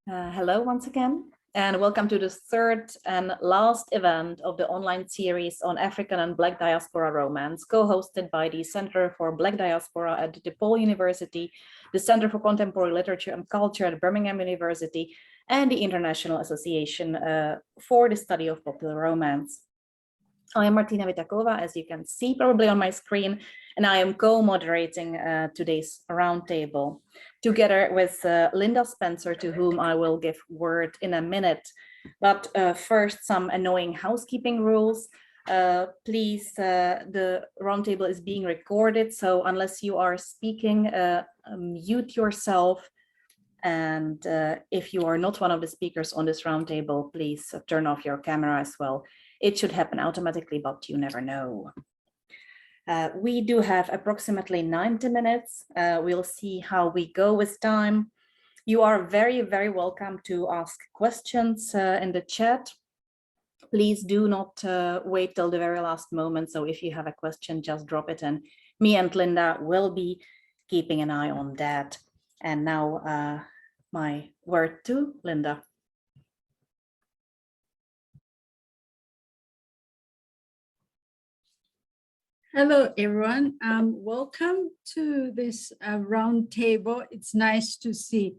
Hello once again, and welcome to the third and last event of the online series on African and Black diaspora romance, co-hosted by the Center for Black Diaspora at DePaul University, the Center for Contemporary Literature and Culture at Birmingham University, and the International Association for the Study of Popular Romance. I am Martina Vitackova, as you can see probably on my screen, and I am co-moderating today's roundtable together with Lynda Spencer, to whom I will give word in a minute. But first, some annoying housekeeping rules. Please, the roundtable is being recorded, so unless you are speaking, mute yourself. And if you are not one of the speakers on this roundtable, please turn off your camera as well. It should happen automatically, but you never know. We do have approximately 90 minutes. We'll see how we go with time. You are very, very welcome to ask questions in the chat. Please do not wait till the very last moment. So if you have a question, just drop it, and me and Lynda will be keeping an eye on that. And now my word to Lynda. Hello, everyone. Welcome to this roundtable. It's nice to see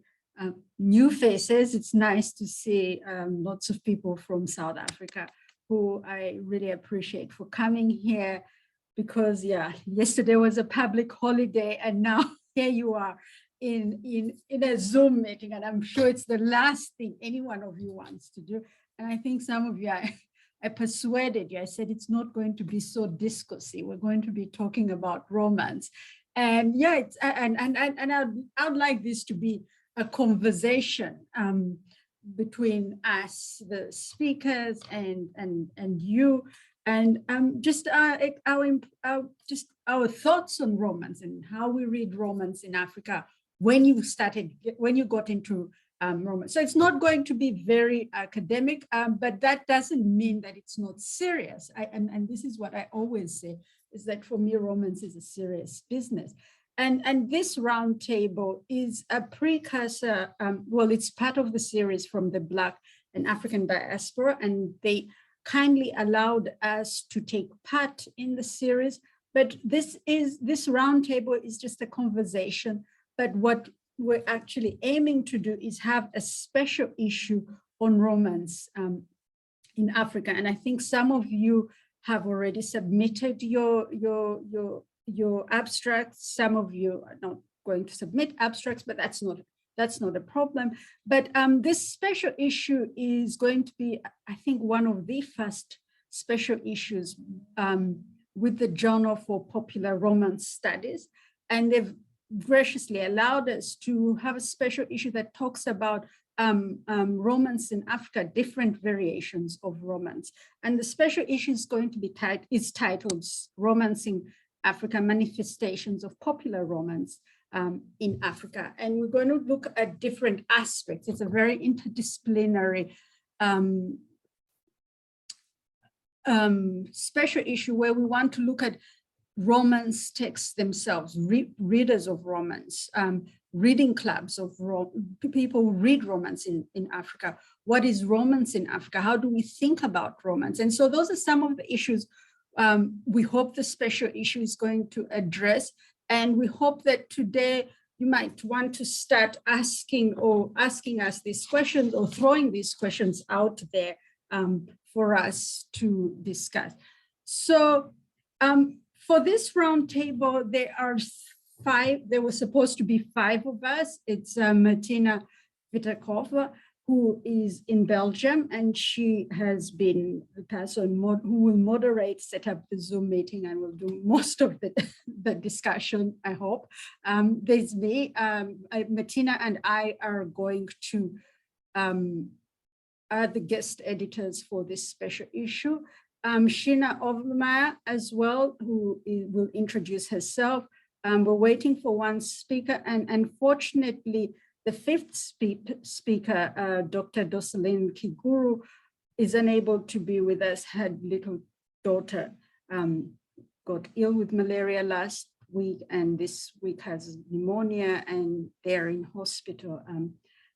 new faces. It's nice to see lots of people from South Africa who I really appreciate for coming here because, yeah, yesterday was a public holiday and now here you are in a Zoom meeting, and I'm sure it's the last thing any one of you wants to do. And I think some of you I persuaded you. I said it's not going to be so discoursive. We're going to be talking about romance, and yeah, I would like this to be a conversation between us, the speakers, and you, and just our thoughts on romance and how we read romance in Africa when you got into romance. So it's not going to be very academic, but that doesn't mean that it's not serious. And this is what I always say, is that for me, romance is a serious business. And this roundtable is a precursor, well, it's part of the series from the Black and African diaspora, and they kindly allowed us to take part in the series. But this roundtable is just a conversation, but what we're actually aiming to do is have a special issue on romance in Africa. And I think some of you have already submitted your abstracts. Some of you are not going to submit abstracts, but that's not a problem. But this special issue is going to be, I think, one of the first special issues with the Journal for Popular Romance Studies. And they've graciously allowed us to have a special issue that talks about romance in Africa, different variations of romance. And the special issue is going to be titled Romancing Africa, Manifestations of Popular Romance in Africa. And we're going to look at different aspects. It's a very interdisciplinary special issue where we want to look at romance texts themselves, readers of romance, reading clubs of people who read romance in Africa. What is romance in Africa? How do we think about romance? And so those are some of the issues we hope the special issue is going to address. And we hope that today you might want to start asking us these questions or throwing these questions out there for us to discuss. So, for this roundtable, there were supposed to be 5 of us. It's Martina Vitackova, who is in Belgium, and she has been the person who will set up the Zoom meeting and will do most of the discussion, I hope. There's me, Martina and I are going to are the guest editors for this special issue. Sheena Overmeyer as well, who will introduce herself. We're waiting for one speaker, and unfortunately, the 5th speaker, Dr. Doselin Kiguru, is unable to be with us. Her little daughter got ill with malaria last week, and this week has pneumonia, and they're in hospital.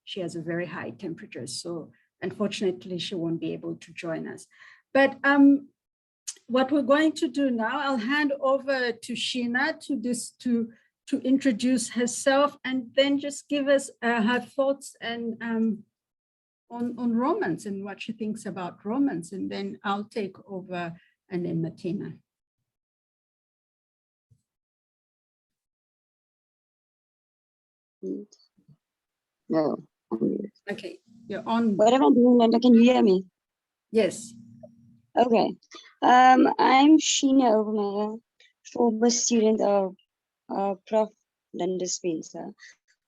she has a very high temperature. So unfortunately, she won't be able to join us. But what we're going to do now, I'll hand over to Sheena to introduce herself and then just give us her thoughts and on romance and what she thinks about romance. And then I'll take over, and then Martina. No. Okay, you're on. What am I doing, Lynda? Can you hear me? Yes. Okay. I'm Sheena Overmeyer, former student of Prof. Lynda Spencer,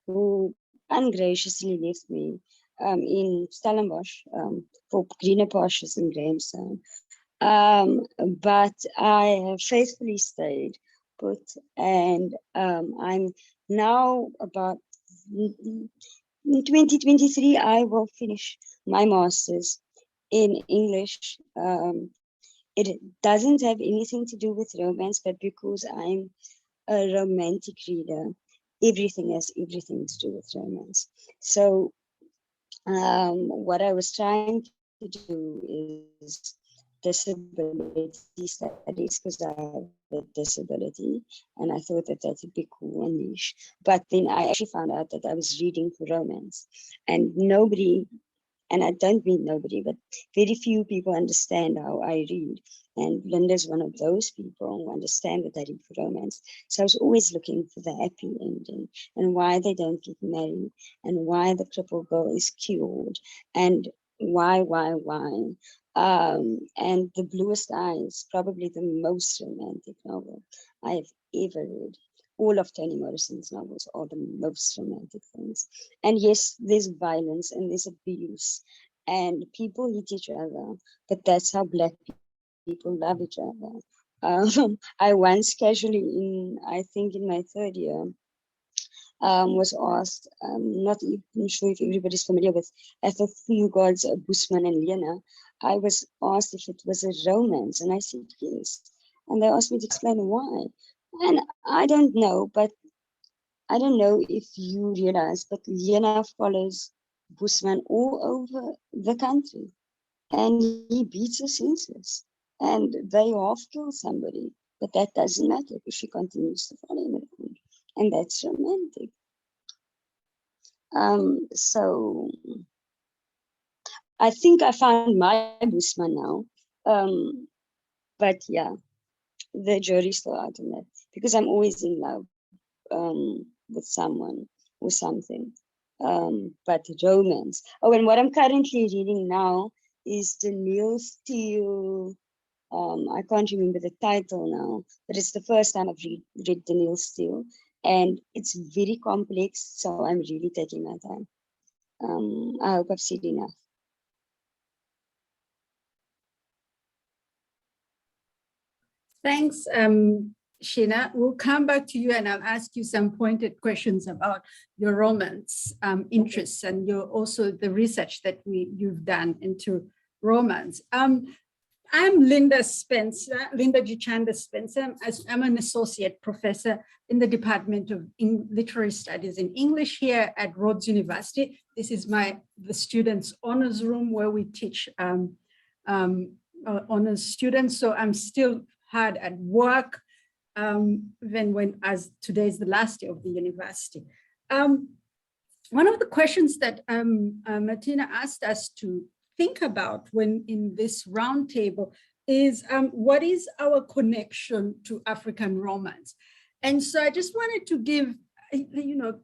who ungraciously left me in Stellenbosch for greener pastures in Grahamstown. But I have faithfully stayed put, and I'm now about in 2023, I will finish my master's in English. It doesn't have anything to do with romance, but because I'm a romantic reader, everything has everything to do with romance. So what I was trying to do is disability studies, because I have a disability, and I thought that that would be cool and niche. But then I actually found out that I was reading for romance, and nobody, and I don't mean nobody, but very few people understand how I read. And Lynda's one of those people who understand that I read for romance. So I was always looking for the happy ending and why they don't get married and why the crippled girl is cured and why. And The Bluest Eyes, probably the most romantic novel I have ever read. All of Toni Morrison's novels are the most romantic things. And yes, there's violence and there's abuse and people hit each other, but that's how Black people love each other. I once casually I think in my third year, was asked, not even sure if everybody's familiar with Ethel Fugard's Boesman and Lena. I was asked if it was a romance, and I said yes. And they asked me to explain why. And I don't know, but I don't know if you realize, but Lena follows Boesman all over the country. And he beats her senseless. And they half kill somebody. But that doesn't matter if she continues to follow him around. And that's romantic. So I think I found my Boesman now. But yeah, the jury's still out on that because I'm always in love with someone or something. But romance. Oh, and what I'm currently reading now is the Neil Steele. I can't remember the title now, but it's the first time I've read Neil Steele, and it's very complex. So I'm really taking my time. I hope I've said enough. Thanks, Sheena. We'll come back to you and I'll ask you some pointed questions about your romance interests and also the research that you've done into romance. I'm Lynda Spencer, Lynda Gichanda Spencer. I'm an associate professor in the Department of Literary Studies in English here at Rhodes University. This is the students' honors room where we teach honors students. So I'm still hard at work as today is the last day of the university. One of the questions that Martina asked us to think about when in this roundtable is what is our connection to African romance? And so I just wanted to give,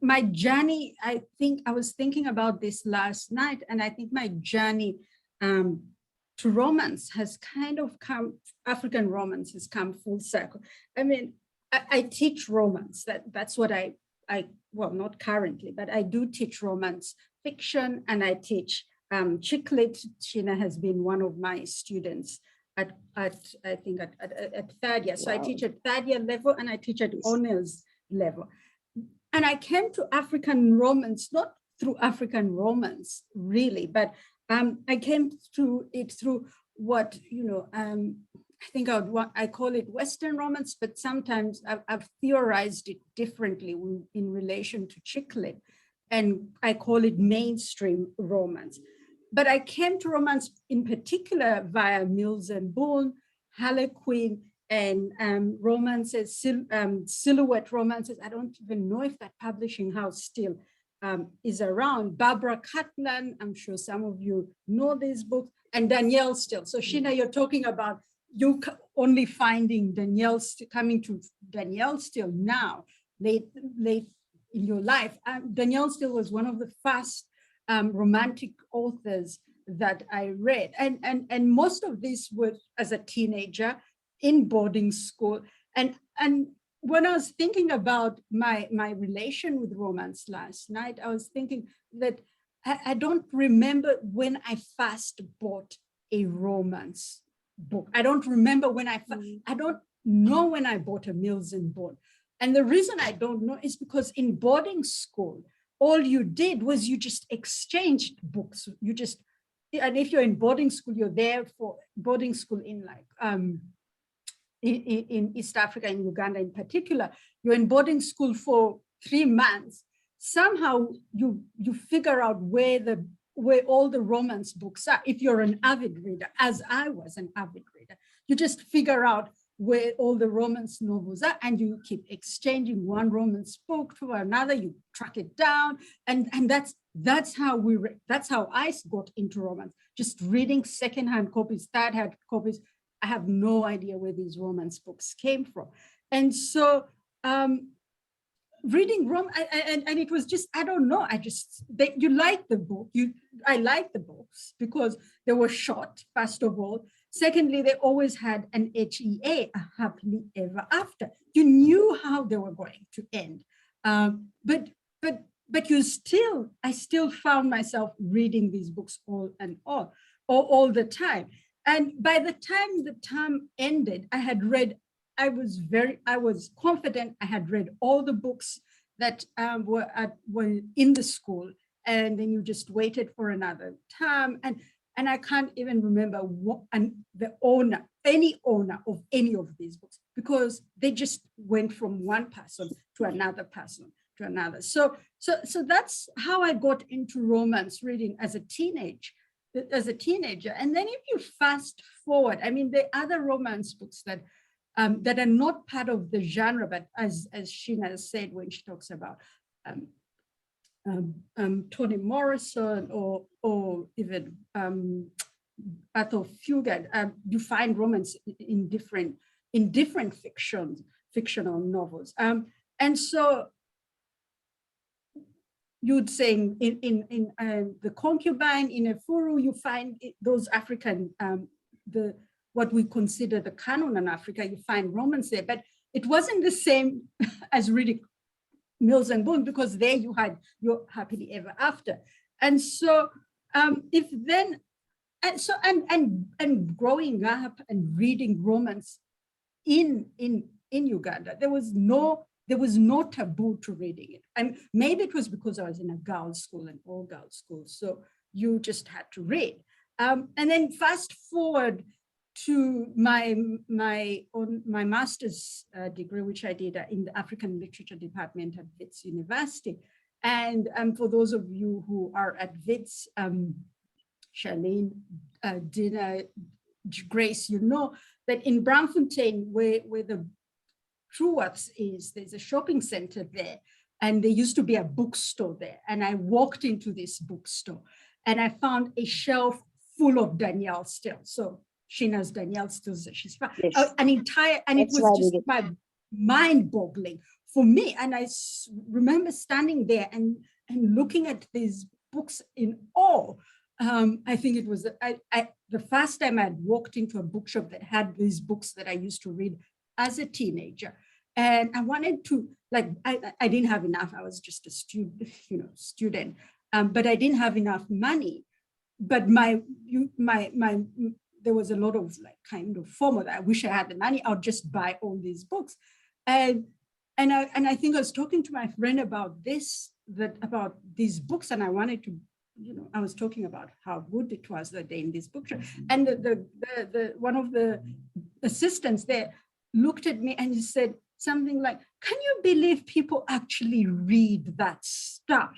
my journey. I think I was thinking about this last night, and I think my journey to romance has kind of African romance has come full circle. I mean, I teach romance. That's what well, not currently, but I do teach romance fiction, and I teach chick lit. Sheena has been one of my students at third year. So wow. I teach at third year level and I teach at honors level. And I came to African romance, not through African romance really, but I came to it through what, I think I call it Western romance, but sometimes I've theorized it differently in relation to chick lit. and I call it mainstream romance. But I came to romance in particular via Mills and Boon, Harlequin, and romances, silhouette romances. I don't even know if that publishing house still is around. Barbara Catlan, I'm sure some of you know these books, and Danielle Steele. So Sheena, you're talking about you only finding Danielle, coming to Danielle Steele now, late in your life. Danielle Steele was one of the first romantic authors that I read. And most of these were as a teenager in boarding school. And when I was thinking about my relation with romance last night, I was thinking that I don't remember when I first bought a romance book. I don't remember when I don't know when I bought a Mills and Boon. And the reason I don't know is because in boarding school, all you did was you just exchanged books. You just, and if you're in boarding school, you're there for boarding school in like, in East Africa, in Uganda in particular, you're in boarding school for 3 months. Somehow you figure out where all the romance books are. If you're an avid reader, as I was an avid reader, you just figure out where all the romance novels are, and you keep exchanging one romance book to another. You track it down, and that's how I got into romance. Just reading secondhand copies, third-hand copies. I have no idea where these romance books came from, and so reading and it was just, I don't know. You like the book. I like the books because they were short, first of all. Secondly, they always had an HEA, a happily ever after. You knew how they were going to end. But I still found myself reading these books all the time. And by the time the term ended, I was confident I had read all the books that were in the school. And then you just waited for another term. And I can't even remember any owner of any of these books, because they just went from one person to another person to another. So that's how I got into romance reading as a teenager. And then if you fast forward, I mean, the other romance books that are not part of the genre, but as Sheena said when she talks about Toni Morrison or even Arthur Fugard, you find romance in different fictional novels. And so you'd say in The Concubine, in Efuru, you find those African, what we consider the canon in Africa, you find romance there, but it wasn't the same as reading Mills and Boon, because there you had your happily ever after. And so and growing up and reading romance in Uganda, there was no taboo to reading it. And maybe it was because I was in a girls' school, an all-girls school, so you just had to read. And then fast forward to my master's degree, which I did in the African Literature Department at Wits University. And for those of you who are at Wits, Charlene, Dina, Grace, you know that in Braamfontein, where the Truworths is, there's a shopping center there, and there used to be a bookstore there. And I walked into this bookstore and I found a shelf full of Danielle Steele. So Sheena's Danielle Steele, she's fine. Yes. An entire, and it was just mind-boggling for me. And I remember standing there and looking at these books in awe. I think it was the first time I'd walked into a bookshop that had these books that I used to read as a teenager. And I wanted to, like, I didn't have enough. I was just a student, but I didn't have enough money. But there was a lot of like kind of FOMO that I wish I had the money. I'll just buy all these books. And I think I was talking to my friend about about these books, and I wanted to, I was talking about how good it was that day in this bookshop. And the one of the assistants there looked at me and he said something like, "Can you believe people actually read that stuff?"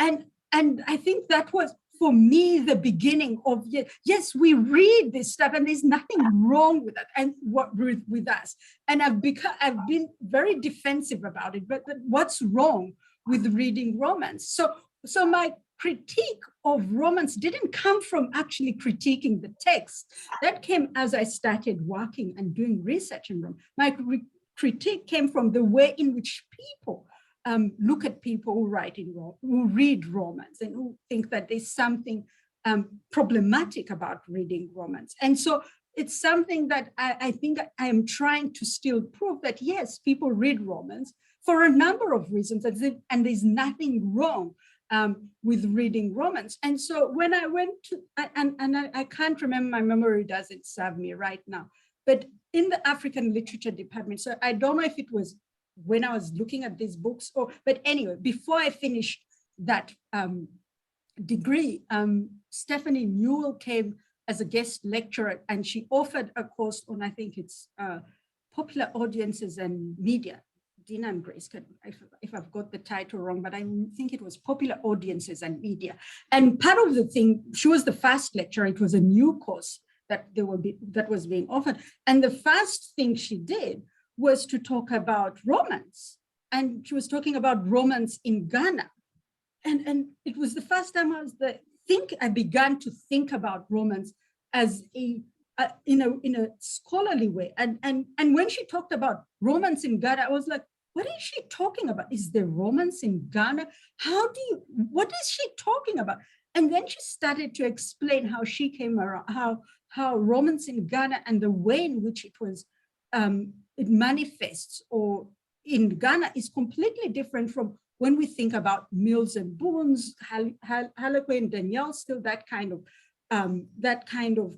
And I think that was, for me, the beginning of, yes, we read this stuff and there's nothing wrong with that and with us. And I've been very defensive about it, but what's wrong with reading romance? So my critique of romance didn't come from actually critiquing the text. That came as I started working and doing research in romance. My critique came from the way in which people look at people who read romance and who think that there's something problematic about reading romance. And so it's something that I think I am trying to still prove that, yes, people read romance for a number of reasons, and there's nothing wrong with reading romance. And so when I went to, I can't remember, my memory doesn't serve me right now, but in the African literature department, so I don't know if it was when I was looking at these books, but anyway, before I finished that degree, Stephanie Newell came as a guest lecturer, and she offered a course on, I think it's popular audiences and media. Dina and Grace, if I've got the title wrong, but I think it was popular audiences and media. And part of the thing, she was the first lecturer, it was a new course that was being offered. And the first thing she did was to talk about romance. And she was talking about romance in Ghana. And it was the first time I began to think about romance as in a scholarly way. And when she talked about romance in Ghana, I was like, what is she talking about? Is there romance in Ghana? What is she talking about? And then she started to explain how she came around, how romance in Ghana and the way in which it was, it manifests or in Ghana is completely different from when we think about Mills and Boons, Harlequin, Danielle, still that kind of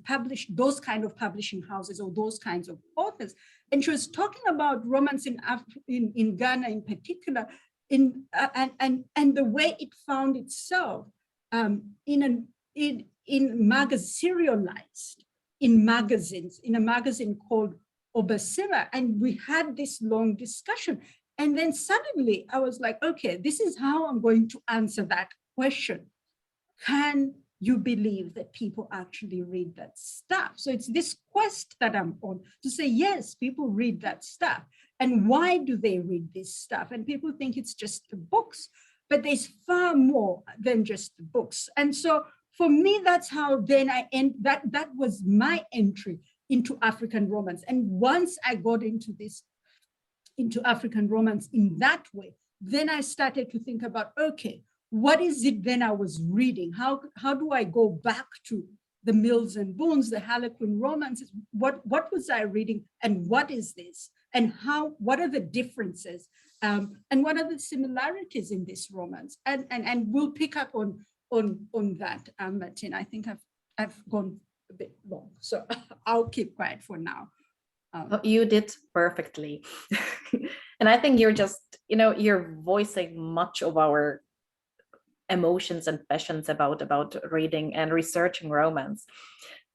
publishing houses or those kinds of authors. And she was talking about romance in Ghana in particular, and the way it found itself serialized in magazines, in a magazine called Obasira. And we had this long discussion. And then suddenly I was like, okay, this is how I'm going to answer that question. Can you believe that people actually read that stuff? So it's this quest that I'm on to say, yes, people read that stuff. And why do they read this stuff? And people think it's just the books, but there's far more than just the books. And so for me, that's how then that was my entry into African romance. And once I got into African romance in that way, then I started to think about, okay, what is it then I was reading? How do I go back to the Mills and Boons, the Harlequin romances? What was I reading, and what is this? And what are the differences? And what are the similarities in this romance? And we'll pick up on that, Martina. I think I've gone a bit long, so I'll keep quiet for now. You did perfectly. And I think you're voicing much of our emotions and passions about reading and researching romance.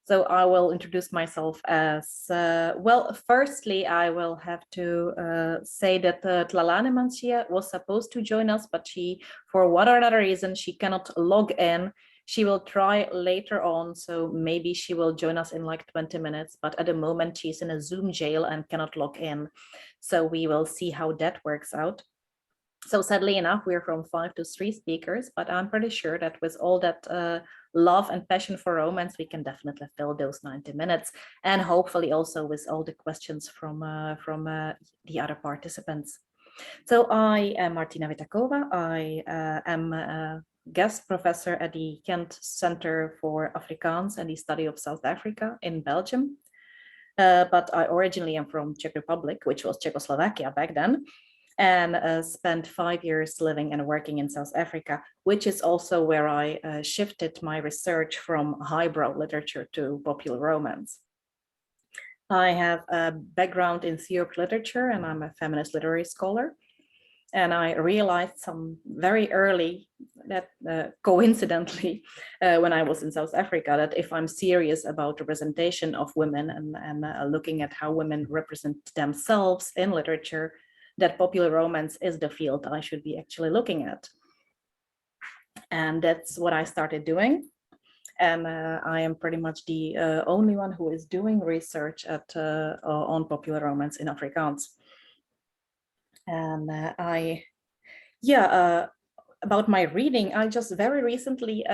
So I will introduce myself as, well, firstly, I will have to say that Tlalane Mansia was supposed to join us, but she, for one or another reason, she cannot log in. She will try later on, so maybe she will join us in like 20 minutes, but at the moment she's in a Zoom jail and cannot log in. So we will see how that works out. So sadly enough, we're from 5 to 3 speakers, but I'm pretty sure that with all that love and passion for romance, we can definitely fill those 90 minutes, and hopefully also with all the questions from the other participants. So I am Martina Vitackova. I am a guest professor at the Kent Center for Afrikaans and the Study of South Africa in Belgium. But I originally am from Czech Republic, which was Czechoslovakia back then, and spent 5 years living and working in South Africa, which is also where I shifted my research from highbrow literature to popular romance. I have a background in theory of literature, and I'm a feminist literary scholar. And I realized very early that coincidentally, when I was in South Africa, that if I'm serious about representation of women and looking at how women represent themselves in literature, that popular romance is the field I should be actually looking at. And that's what I started doing. And I am pretty much the only one who is doing research on popular romance in Afrikaans. And about my reading, I just very recently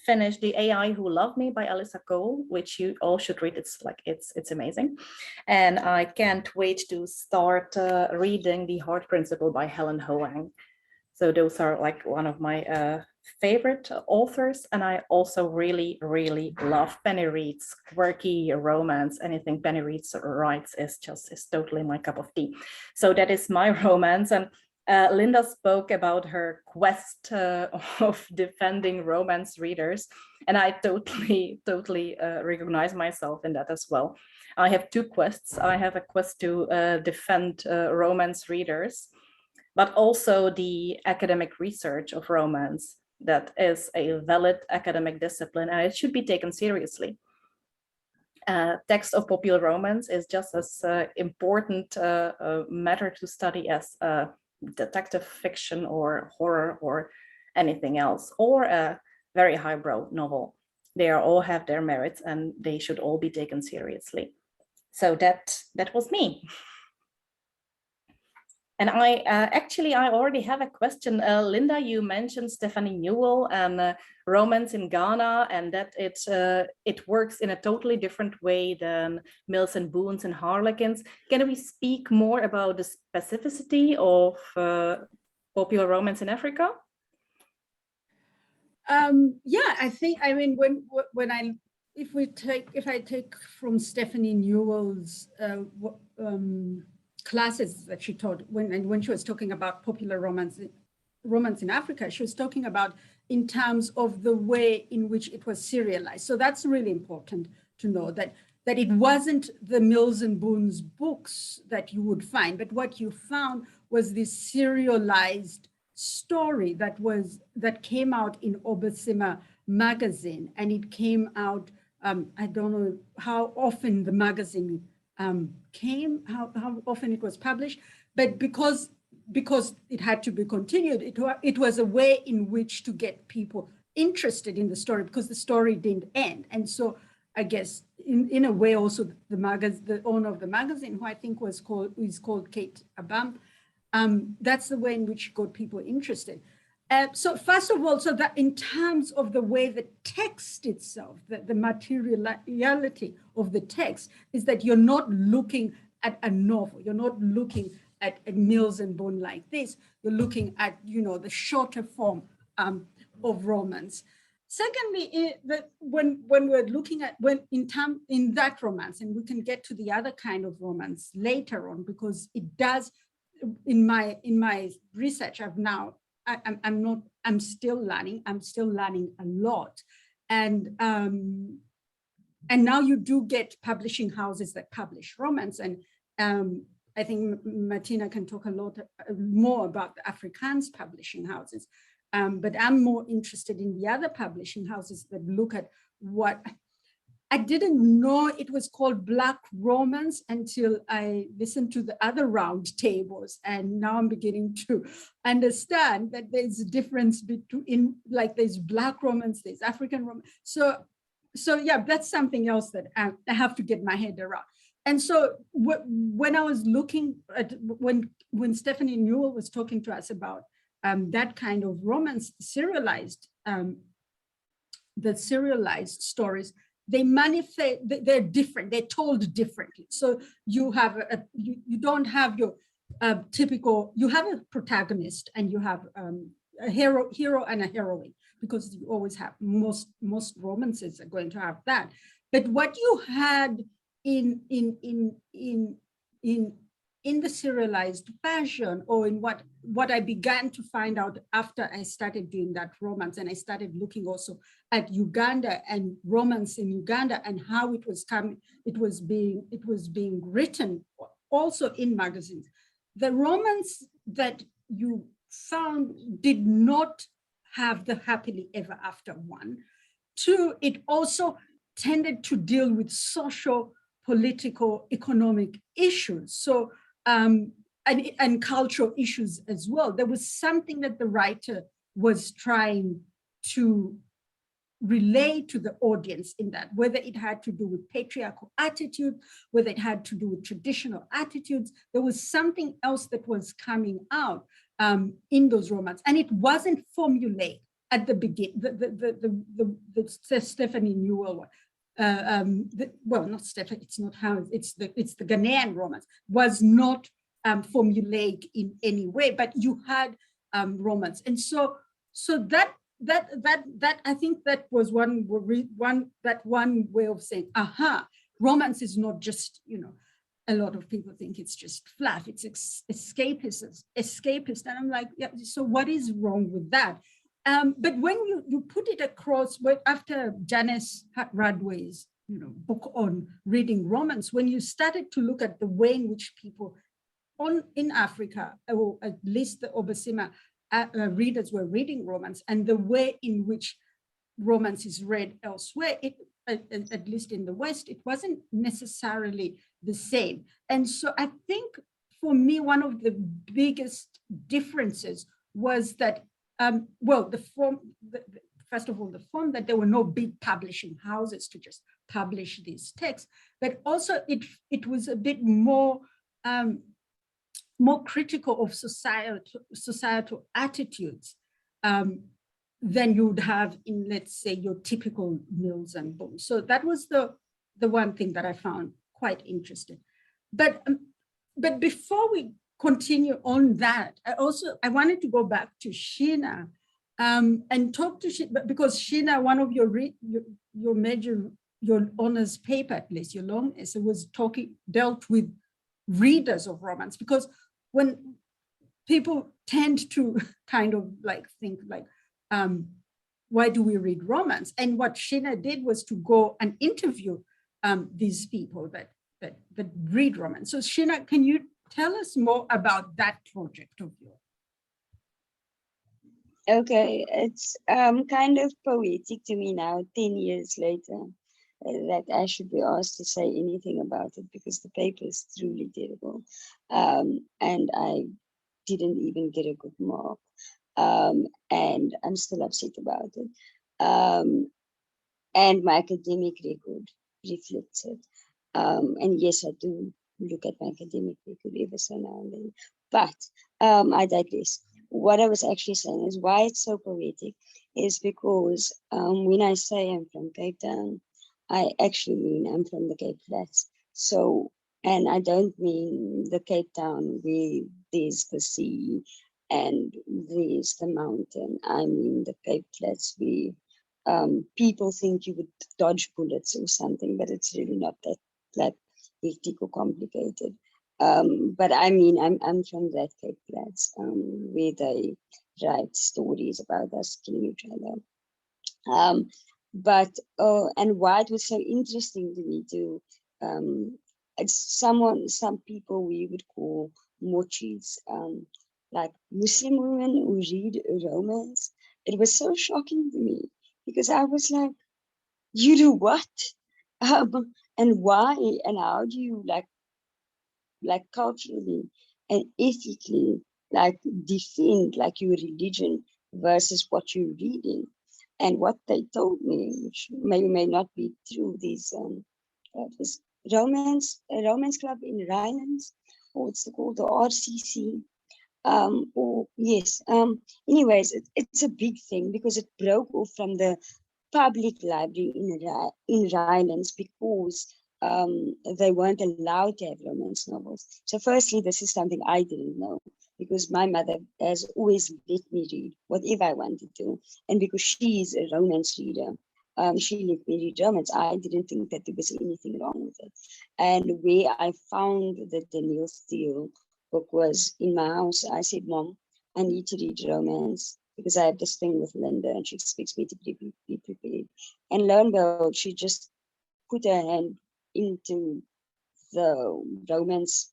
finished The AI Who Loved Me by Alyssa Cole, which you all should read. It's amazing. And I can't wait to start reading The Heart Principle by Helen Hoang. So those are like one of my favorite authors. And I also really, really love Penny Reid's quirky romance. Anything Penny Reid writes is totally my cup of tea. So that is my romance. And Lynda spoke about her quest of defending romance readers. And I totally recognize myself in that as well. I have two quests. I have a quest to defend romance readers, but also the academic research of romance. That is a valid academic discipline and it should be taken seriously. Text of popular romance is just as important matter to study as detective fiction or horror or anything else, or a very highbrow novel. They all have their merits and they should all be taken seriously. So that was me. And I already have a question. Lynda, you mentioned Stephanie Newell and romance in Ghana, and that it works in a totally different way than Mills and Boons and Harlequins. Can we speak more about the specificity of popular romance in Africa? Yeah, I think, I mean, if I take from Stephanie Newell's classes that she taught when she was talking about popular romance in Africa, she was talking about in terms of the way in which it was serialized. So that's really important to know that it wasn't the Mills and Boons books that you would find, but what you found was this serialized story that came out in Obesima magazine, and it came out, I don't know how often the magazine came, how often it was published, but because it had to be continued, it was a way in which to get people interested in the story, because the story didn't end. And so I guess in a way also the owner of the magazine, who I think is called Kate Abam, that's the way in which got people interested. So first of all, so that in terms of the way the text itself, the materiality of the text is that you're not looking at a novel, you're not looking at Mills and Boon like this, you're looking at, the shorter form of romance. Secondly, when we're looking at in that romance, and we can get to the other kind of romance later on, because it does, in my research, I'm still learning a lot. And now you do get publishing houses that publish romance. And I think Martina can talk a lot more about the Afrikaans publishing houses. But I'm more interested in the other publishing houses that look at what I didn't know it was called Black romance until I listened to the other roundtables, and now I'm beginning to understand that there's a difference between, like, there's Black romance, there's African romance. So yeah, that's something else that I have to get my head around. And so when I was looking at when Stephanie Newell was talking to us about that kind of romance, serialized, the serialized stories, they manifest, they're different, they're told differently. So you have you don't have your typical, you have a protagonist and you have a hero and a heroine, because you always have, most romances are going to have that. But what you had in the serialized version, or in what I began to find out after I started doing that romance, and I started looking also at Uganda and romance in Uganda and how it was being written also in magazines. The romance that you found did not have the happily ever after one. Two, it also tended to deal with social, political, economic issues. So and cultural issues as well. There was something that the writer was trying to relate to the audience in that, whether it had to do with patriarchal attitude, whether it had to do with traditional attitudes, there was something else that was coming out in those romance, and it wasn't formulaic at the beginning. The Stephanie Newell one, well, not Stephanie, it's not how it's the Ghanaian romance was not formulaic in any way, but you had romance, and so that I think that was one way of saying, aha, romance is not just, you know, a lot of people think it's just fluff, it's escapist, and I'm like, yeah, so what is wrong with that? But when you put it across, after Janice Radway's, you know, book on reading romance, when you started to look at the way in which people in Africa, or at least the Obasima readers were reading romance, and the way in which romance is read elsewhere, at least in the West, it wasn't necessarily the same. And so I think for me, one of the biggest differences was that, well, the form, first of all, the form, that there were no big publishing houses to just publish these texts, but also it was a bit more critical of societal attitudes than you would have in, let's say, your typical Mills and Boon. So that was the one thing that I found quite interesting. But before we continue on that, I wanted to go back to Sheena and talk to Sheena, because Sheena, one of your honors paper, at least your long essay, dealt with readers of romance, because when people tend to kind of like think like, why do we read romance? And what Sheena did was to go and interview these people that read romance. So Sheena, can you tell us more about that project of yours? Okay, it's kind of poetic to me now, 10 years later, that I should be asked to say anything about it, because the paper is truly terrible. And I didn't even get a good mark. And I'm still upset about it. And my academic record reflects it. And yes, I do look at my academic record ever so now and then. But I digress. What I was actually saying is why it's so poetic is because when I say I'm from Cape Town, I actually mean I'm from the Cape Flats. So, and I don't mean the Cape Town where there's the sea and there's the mountain. I mean the Cape Flats where people think you would dodge bullets or something, but it's really not that hectic or complicated. But I mean, I'm from that Cape Flats where they write stories about us killing each other. And why it was so interesting to me too, it's some people we would call mochis, like Muslim women who read romance. It was so shocking to me because I was like, you do what? And why? And how do you like culturally and ethically defend your religion versus what you're reading? And what they told me, which may or may not be true, these this a romance club in Rhinelands, or it's called the RCC. Or yes. Anyways, it's a big thing because it broke off from the public library in Rhinelands because they weren't allowed to have romance novels. So firstly, this is something I didn't know because my mother has always let me read whatever I wanted to. And because she is a romance reader, she let me read romance. I didn't think that there was anything wrong with it. And where I found the Danielle Steele book was in my house. I said, Mom, I need to read romance because I have this thing with Lynda and she expects me to be prepared. And lo and behold, she just put her hand into the romance,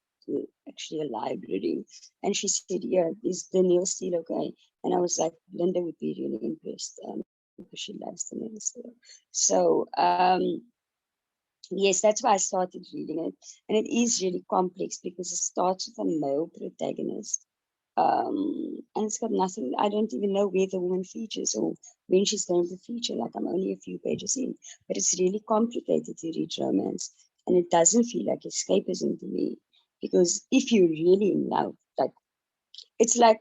actually a library. And she said, yeah, is Danielle Steele okay? And I was like, Lynda would be really impressed because she loves Danielle Steele. So, yes, that's why I started reading it. And it is really complex because it starts with a male protagonist And it's got nothing, I don't even know where the woman features or when she's going to feature, like I'm only a few pages in, but it's really complicated to read romance, and it doesn't feel like escapism to me, because if you're really in love, like, it's like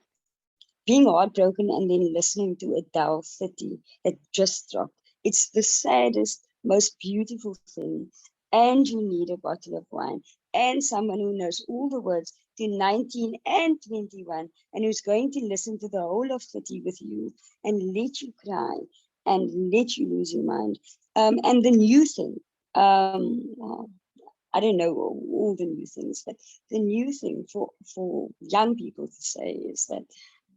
being heartbroken and then listening to Adele 30 that just dropped. It's the saddest, most beautiful thing. And you need a bottle of wine and someone who knows all the words to 19 and 21 and who's going to listen to the whole of 30 with you and let you cry and let you lose your mind. And the new thing, I don't know all the new things, but the new thing for young people to say is that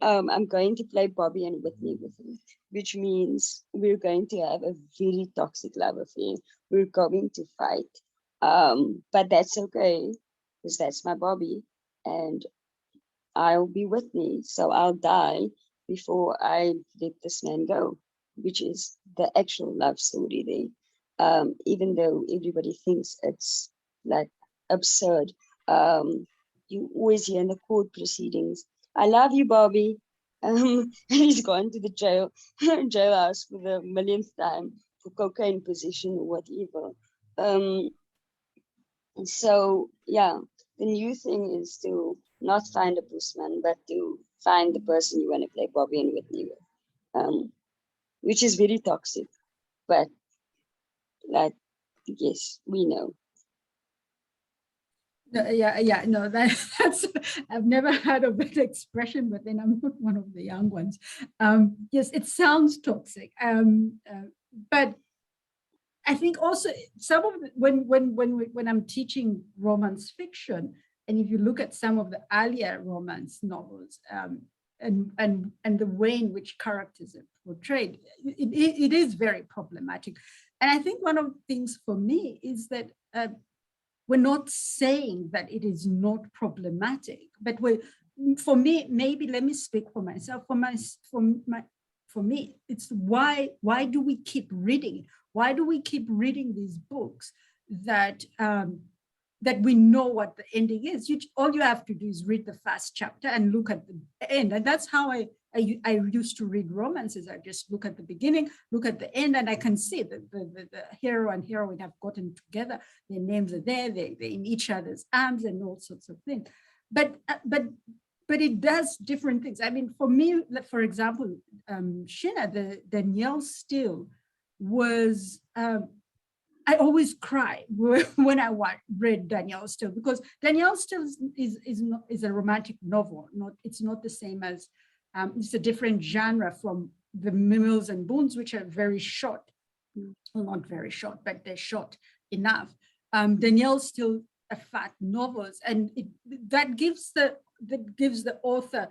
I'm going to play Bobby and Whitney with him, which means we're going to have a very toxic love affair. We're going to fight. But that's okay, because that's my Bobby, and I'll be Whitney. So I'll die before I let this man go, which is the actual love story there. Even though everybody thinks it's like absurd. You always hear in the court proceedings, I love you, Bobby. And he's gone to the jailhouse for the millionth time for cocaine possession or whatever. So yeah, the new thing is to not find a bushman, but to find the person you want to play Bobby and Whitney with, which is very toxic. But like, yes, we know. No, yeah, no, that's, I've never heard of that expression, but then I'm not one of the young ones. Yes, it sounds toxic, but I think also some of the, when I'm teaching romance fiction, and if you look at some of the earlier romance novels, and the way in which characters are portrayed, it is very problematic. And I think one of the things for me is that we're not saying that it is not problematic, but for me, maybe let me speak for myself. For me, it's why do we keep reading? Why do we keep reading these books that that we know what the ending is? All you have to do is read the first chapter and look at the end, and that's how I used to read romances. I just look at the beginning, look at the end, and I can see that the hero and heroine have gotten together. Their names are there. They're in each other's arms and all sorts of things. But it does different things. I mean, for me, for example, Sheena, the Danielle Steele was. I always cry when I read Danielle Steele, because Danielle Steele is a romantic novel. It's not the same as it's a different genre from the Mills and Boons, which are very short. Well, not very short, but they're short enough. Danielle Steele are fat novels, and that gives the author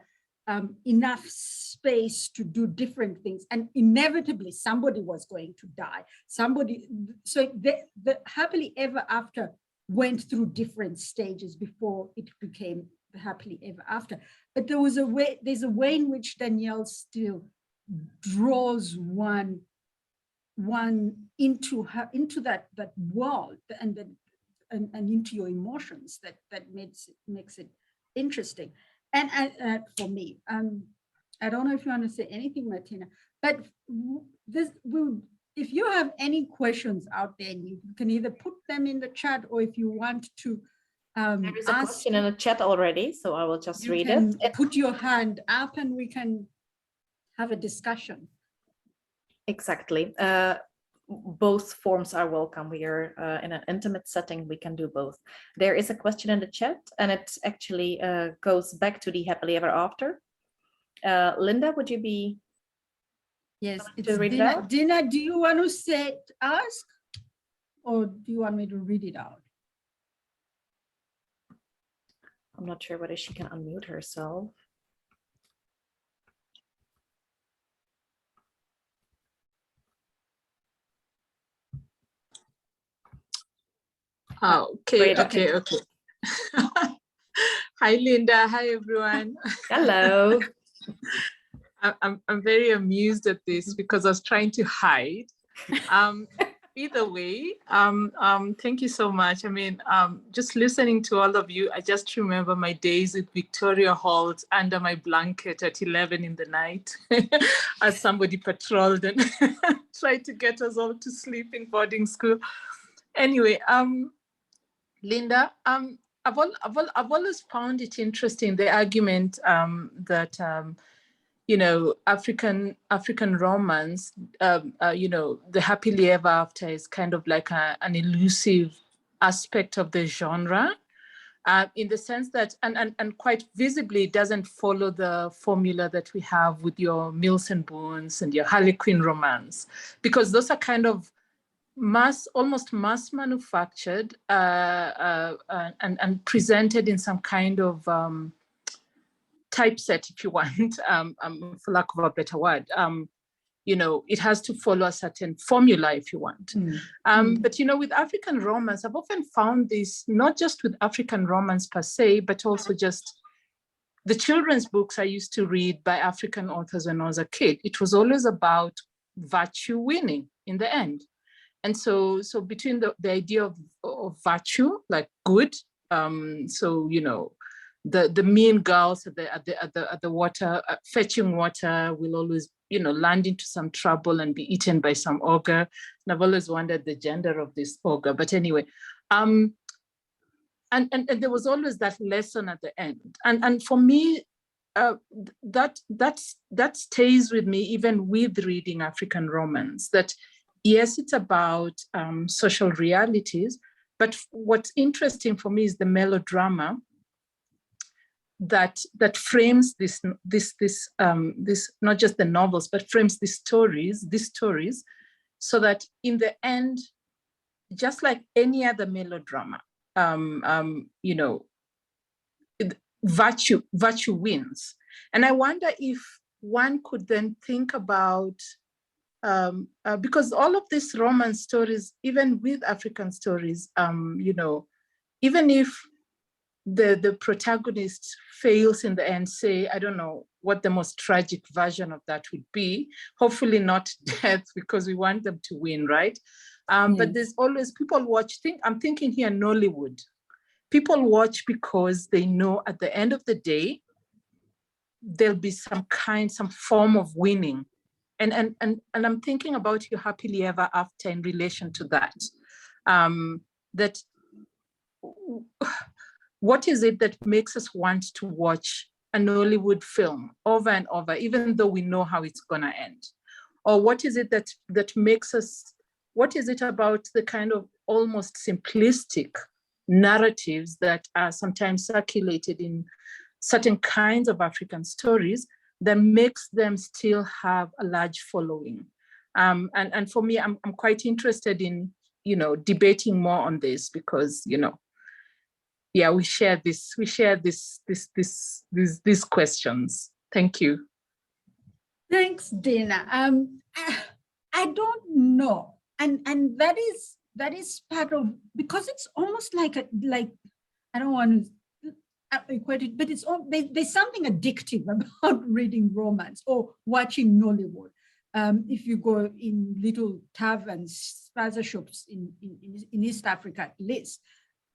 enough space to do different things, and inevitably somebody was going to die. So the happily ever after went through different stages before it became the happily ever after. But there's a way in which Danielle still draws one into that world and into your emotions that makes it interesting. And for me, I don't know if you want to say anything, Martina, but if you have any questions out there, you can either put them in the chat, or if you want to there is a question in the chat already, so I will just read it. Put your hand up and we can have a discussion. Exactly. Both forms are welcome. We are in an intimate setting. We can do both. There is a question in the chat, and it actually goes back to the happily ever after. Lynda, would you be? Yes, it's Dina, do you want to ask, or do you want me to read it out? I'm not sure whether she can unmute herself. Oh, okay. Hi, Lynda. Hi, everyone. Hello. I'm very amused at this because I was trying to hide. either way, thank you so much. I mean, just listening to all of you, I just remember my days at Victoria Halls under my blanket at 11 in the night as somebody patrolled and tried to get us all to sleep in boarding school. Anyway, Lynda, I've always found it interesting, the argument that you know, African romance, you know, the happily ever after is kind of like an elusive aspect of the genre, in the sense that, and quite visibly, it doesn't follow the formula that we have with your Mills and Boons and your Harlequin romance, because those are kind of almost mass manufactured and presented in some kind of typeset, if you want, for lack of a better word. You know, it has to follow a certain formula, if you want. But, you know, with African romance, I've often found this, not just with African romance per se, but also just the children's books I used to read by African authors when I was a kid. It was always about virtue winning in the end. And so between the idea of virtue, like good, so, you know, the mean girls at the water, fetching water, will always, you know, land into some trouble and be eaten by some ogre. And I've always wondered the gender of this ogre. But anyway, and there was always that lesson at the end. And for me, that stays with me even with reading African romance. That yes, it's about social realities, but what's interesting for me is the melodrama that frames this not just the novels, but frames these stories, so that in the end, just like any other melodrama, you know, virtue wins. And I wonder if one could then think about, because all of these romance stories, even with African stories, you know, even if the protagonist fails in the end, say, I don't know what the most tragic version of that would be, hopefully not death, because we want them to win, right? But there's always, people watch, I'm thinking here Nollywood. People watch because they know at the end of the day, there'll be some form of winning. And I'm thinking about your happily ever after in relation to that. That what is it that makes us want to watch a Nollywood film over and over, even though we know how it's gonna end? Or what is it that makes us, what is it about the kind of almost simplistic narratives that are sometimes circulated in certain kinds of African stories that makes them still have a large following? And for me, I'm quite interested in, you know, debating more on this, because, you know, yeah, we share these questions. Thank you. Thanks, Dina. I don't know, and that is part of, because it's almost like I don't want to equate it, but there's something addictive about reading romance or watching Nollywood. If you go in little taverns, spaza shops in East Africa, at least,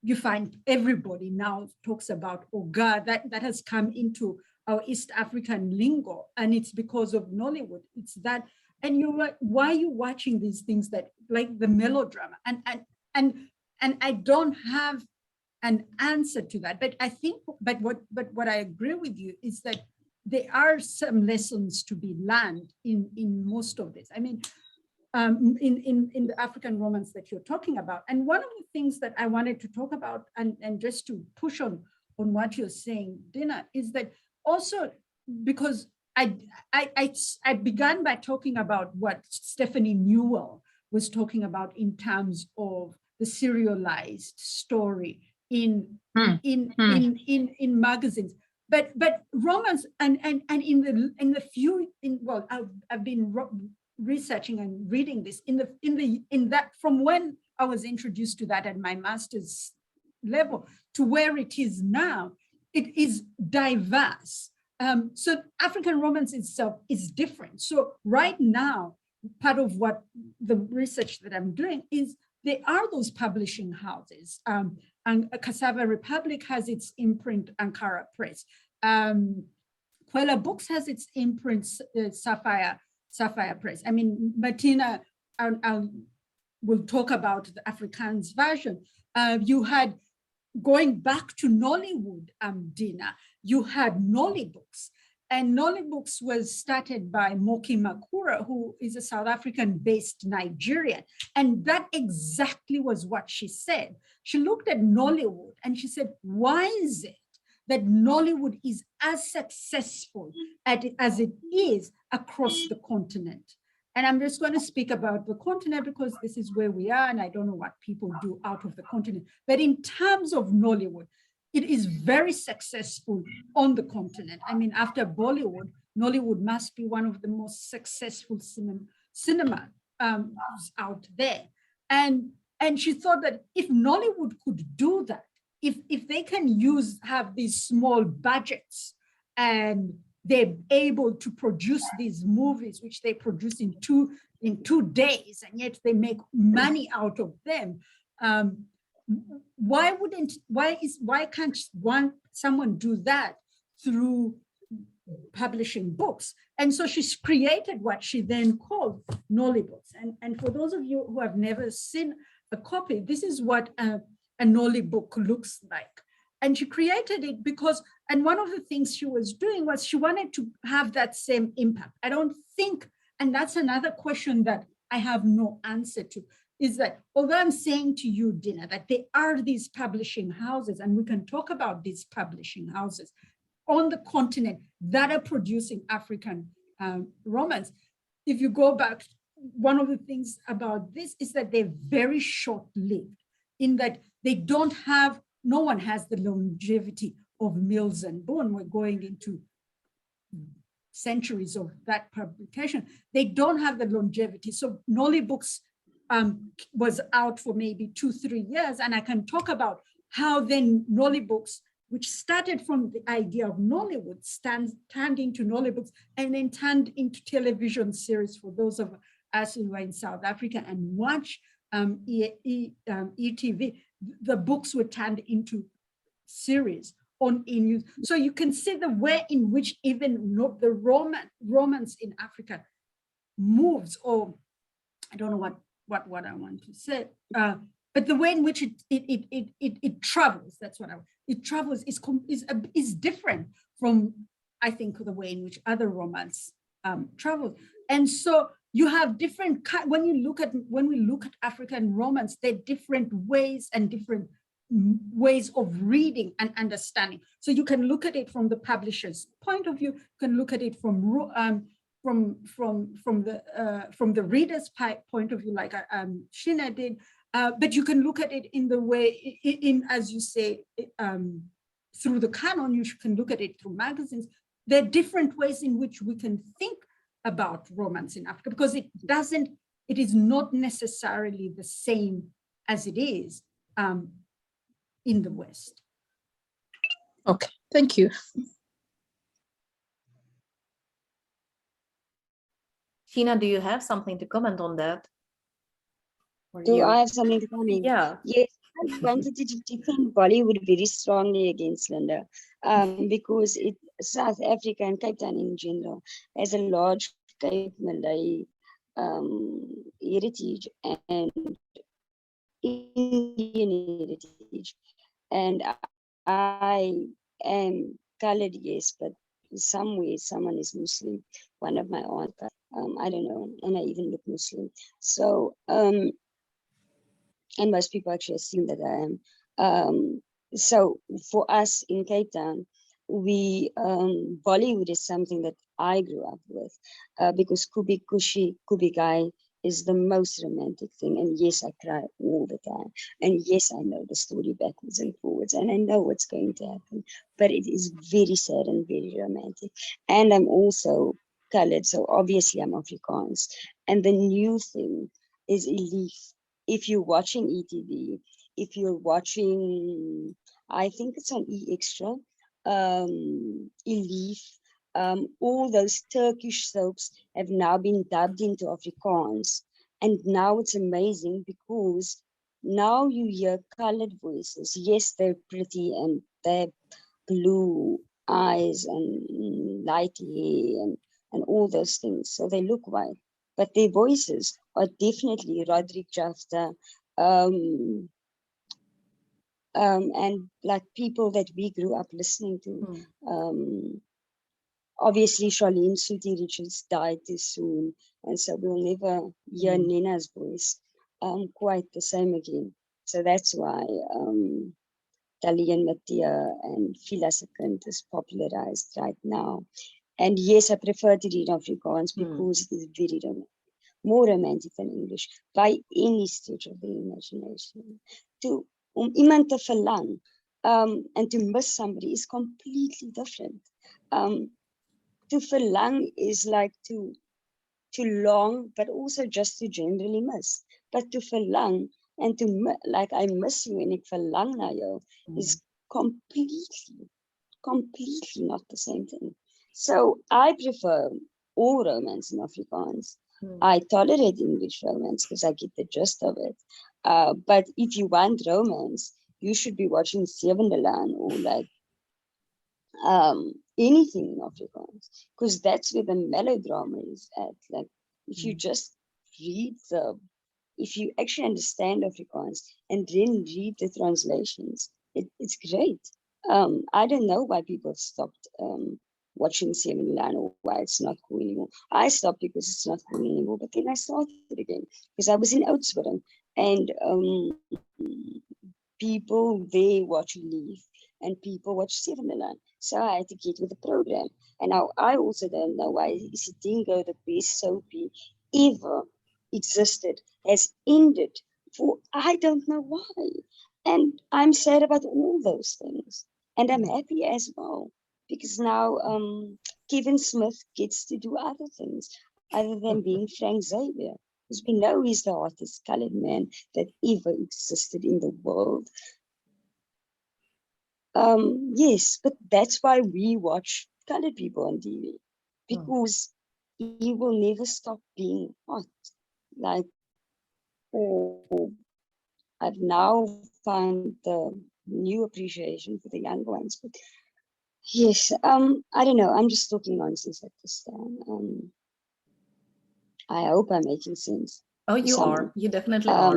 you find everybody now talks about Oga. That has come into our East African lingo, and it's because of Nollywood. It's that, and you're like, why are you watching these things that, like the melodrama? And I don't have an answer to that, but I think, but what I agree with you is that there are some lessons to be learned in most of this. I mean, in the African romance that you're talking about. And one of the things that I wanted to talk about, and just to push on what you're saying, Dina, is that also, because I began by talking about what Stephanie Newell was talking about in terms of the serialized story in magazines. But romance and in the few, well, I've been researching and reading this in that from when I was introduced to that at my master's level to where it is now, it is diverse. So African romance itself is different. So right now, part of what the research that I'm doing is there are those publishing houses. And Cassava Republic has its imprint, Ankara Press. Kwela Books has its imprint, Sapphire Press. I mean, Martina will talk about the Afrikaans version. You had, going back to Nollywood, Dina, you had Nolly Books. And Nolly Books was started by Moki Makura, who is a South African-based Nigerian. And that exactly was what she said. She looked at Nollywood and she said, why is it that Nollywood is as successful as it is across the continent? And I'm just going to speak about the continent because this is where we are, and I don't know what people do out of the continent. But in terms of Nollywood, it is very successful on the continent. I mean, after Bollywood, Nollywood must be one of the most successful cinema out there. And she thought that if Nollywood could do that, if they can have these small budgets and they're able to produce these movies, which they produce in two days, and yet they make money out of them, why can't someone do that through publishing books? And so she's created what she then called Nolly Books. And for those of you who have never seen a copy, this is what a Nolly book looks like. And she created it because, and one of the things she was doing was she wanted to have that same impact. I don't think, and that's another question that I have no answer to, is that although I'm saying to you, Dina, that there are these publishing houses, and we can talk about these publishing houses on the continent that are producing African romance. If you go back, one of the things about this is that they're very short-lived, in that they don't have, no one has the longevity of Mills and Boon. We're going into centuries of that publication. They don't have the longevity. So Nolly Books was out for maybe 2-3 years. And I can talk about how then Nolly Books, which started from the idea of Nollywood, turned into Nolly Books and then turned into television series for those of us who are in South Africa and watch ETV. The books were turned into series on in. So you can see the way in which even the romance in Africa moves, or I don't know what I want to say, but the way in which it travels, that's what it travels is different from, I think, the way in which other romance travels. And so you have different, when we look at African romance, there are different ways and different ways of reading and understanding. So you can look at it from the publisher's point of view, you can look at it from the reader's point of view, like Sheena did, but you can look at it in the way, as you say, through the canon. You can look at it through magazines. There are different ways in which we can think about romance in Africa, because it is not necessarily the same as it is in the West. Okay, thank you. Sheena, do you have something to comment on that? I have something to comment? Yeah. Yes, I wanted to defend Bollywood very strongly against Lynda, because South Africa and Cape Town in general has a large Cape Malay heritage and Indian heritage. And I am colored, yes, but somewhere someone is Muslim. One of my aunts, I don't know, and I even look Muslim. So, and most people actually assume that I am. So for us in Cape Town, Bollywood is something that I grew up with, because Kubi Kushi, Kubi Gai is the most romantic thing. And yes, I cry all the time. And yes, I know the story backwards and forwards, and I know what's going to happen, but it is very sad and very romantic. And I'm also colored, so obviously I'm Afrikaans. And the new thing is Elif. If you're watching ETV, if you're watching, I think it's on E Extra, Elif, All those Turkish soaps have now been dubbed into Afrikaans. And now it's amazing because now you hear colored voices. Yes, they're pretty and they're blue eyes and light hair and all those things. So they look white, but their voices are definitely Roderick Jafta, and like people that we grew up listening to. Obviously, Charlene Sooty Richards died too soon, and so we'll never hear Nina's voice quite the same again. So that's why Dali and Mattia and Phila Sekund is popularized right now. And yes, I prefer to read Afrikaans because it is very more romantic than English by any stretch of the imagination. Iemand te verlang and to miss somebody is completely different. To verlang is like to long, but also just to generally miss. But to verlang and like I miss you and ek verlang na jou is completely not the same thing. So I prefer all romance in Afrikaans. I tolerate English romance because I get the gist of it. But if you want romance, you should be watching Sewende Laan or like anything in Afrikaans, because that's where the melodrama is at. Like if you just read if you actually understand Afrikaans and then read the translations, it's great. I don't know why people stopped watching Sewende Laan or why it's not cool anymore. I stopped because it's not cool anymore, but then I started again because I was in Oudtshoorn and people there watch Leaf and people watch Sewende Laan. So I had to get with the program. And now I also don't know why Isidingo, the best soapy ever existed, has ended for I don't know why. And I'm sad about all those things. And I'm happy as well. Because now Kevin Smith gets to do other things other than being Frank Xavier. Because we know he's the hottest colored man that ever existed in the world. Yes, but that's why we watch colored people on TV. Because he will never stop being hot. Like, I've now found the new appreciation for the younger ones. But yes, I don't know. I'm just talking nonsense at this time. I hope I'm making sense. Oh, you are. You definitely are.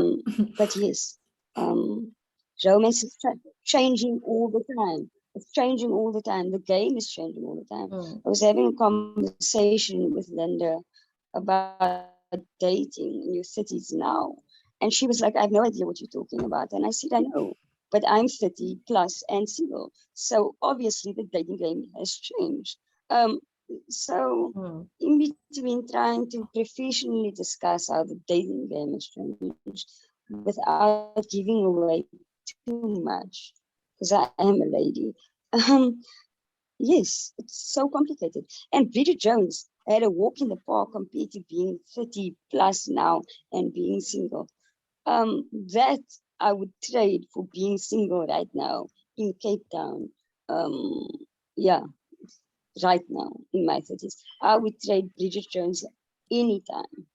But yes, romance is changing all the time. It's changing all the time. The game is changing all the time. I was having a conversation with Lynda about dating in your cities now. And she was like, I have no idea what you're talking about. And I said, I know, but I'm 30 plus and single. So obviously the dating game has changed. So in between trying to professionally discuss how the dating game has changed without giving away too much, because I am a lady. Yes, it's so complicated. And Bridget Jones had a walk in the park compared to being 30 plus now and being single. That I would trade for being single right now in Cape Town. Yeah, right now in my 30s. I would trade Bridget Jones anytime.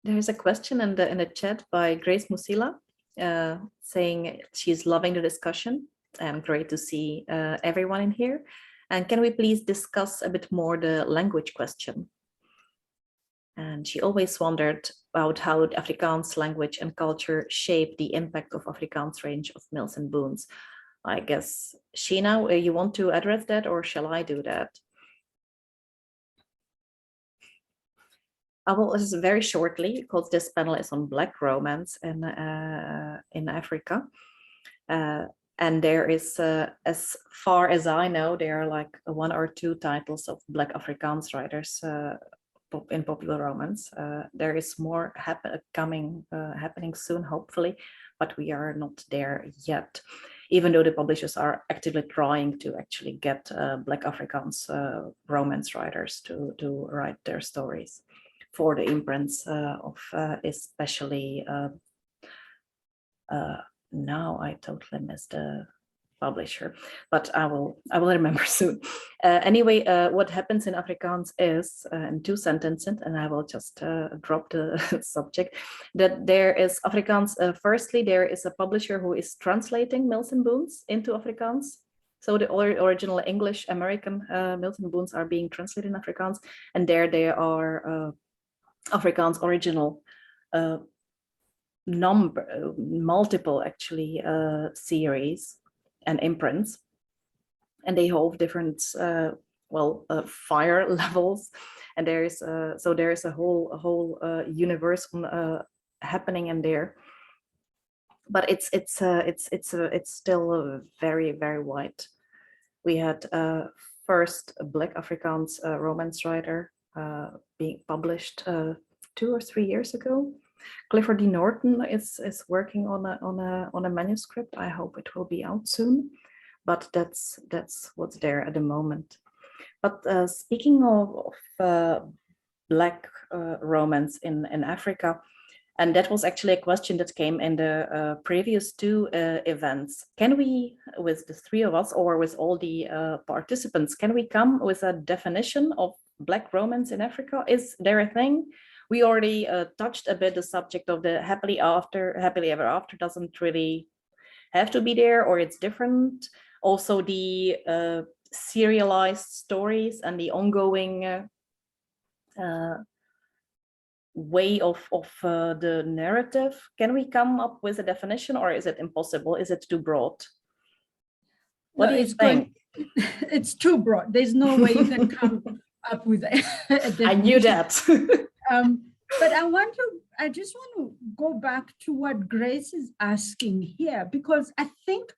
There's a question in the chat by Grace Musila saying she's loving the discussion and great to see everyone in here. And can we please discuss a bit more the language question? And she always wondered about how Afrikaans language and culture shape the impact of Afrikaans range of mills and booms. I guess, Sheena, you want to address that, or shall I do that? I will just very shortly, because this panel is on Black romance in Africa. And there is, as far as I know, there are like 1 or 2 titles of Black Afrikaans writers in popular romance. There is more happening soon, hopefully, but we are not there yet, even though the publishers are actively trying to actually get Black Afrikaans romance writers to write their stories for the imprints of especially now I totally missed publisher, but I will remember soon. Anyway, what happens in Afrikaans is in 2 sentences, and I will just drop the subject, that there is Afrikaans. Firstly, there is a publisher who is translating Mills and Boons into Afrikaans. So the original English American Mills and Boons are being translated in Afrikaans, and there are Afrikaans original multiple actually series and imprints, and they have different fire levels, and there is a whole universe happening in there, but it's still very, very wide. We had first a Black Afrikaans romance writer being published 2 or 3 years ago. Clifford D. Norton is working on a manuscript. I hope it will be out soon, but that's what's there at the moment. But speaking of Black romance in Africa, and that was actually a question that came in the previous 2 events. Can we, with the 3 of us or with all the participants, can we come with a definition of Black romance in Africa? Is there a thing? We already touched a bit the subject of the happily ever after doesn't really have to be there, or it's different. Also the serialized stories and the ongoing way of the narrative. Can we come up with a definition, or is it impossible? Is it too broad? What do you think? It's too broad. There's no way you can come up with a definition. I knew that. But I just want to go back to what Grace is asking here, because I think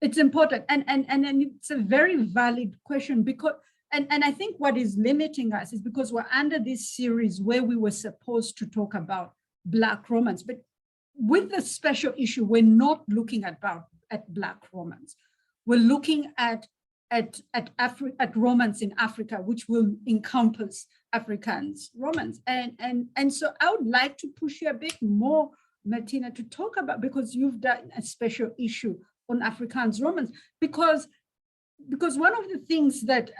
it's important, and it's a very valid question, because and I think what is limiting us is because we're under this series where we were supposed to talk about Black romance, but with the special issue, we're not looking at Black romance. We're looking at romance in Africa, which will encompass Afrikaans romance. And so I would like to push you a bit more, Martina, to talk about, because you've done a special issue on Afrikaans romance, because one of the things that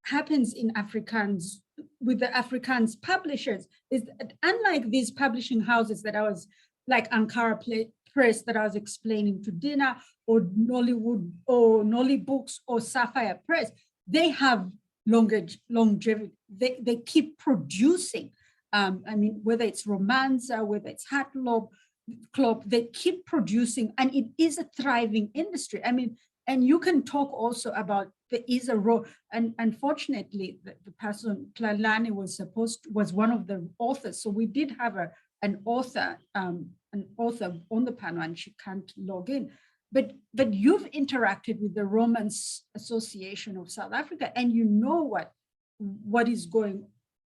happens in Afrikaans with the Afrikaans publishers is that, unlike these publishing houses that I was, like Ankara Press that I was explaining to Dina, or Nollywood or Nolly Books or Sapphire Press, they have longevity. They keep producing. I mean, whether it's Romanza, whether it's Hartlob, Club, they keep producing, and it is a thriving industry. I mean, and you can talk also about there is a role, and unfortunately, the person Tlalane was one of the authors. So we did have an author on the panel, and she can't log in. But you've interacted with the Romance Association of South Africa, and you know what is going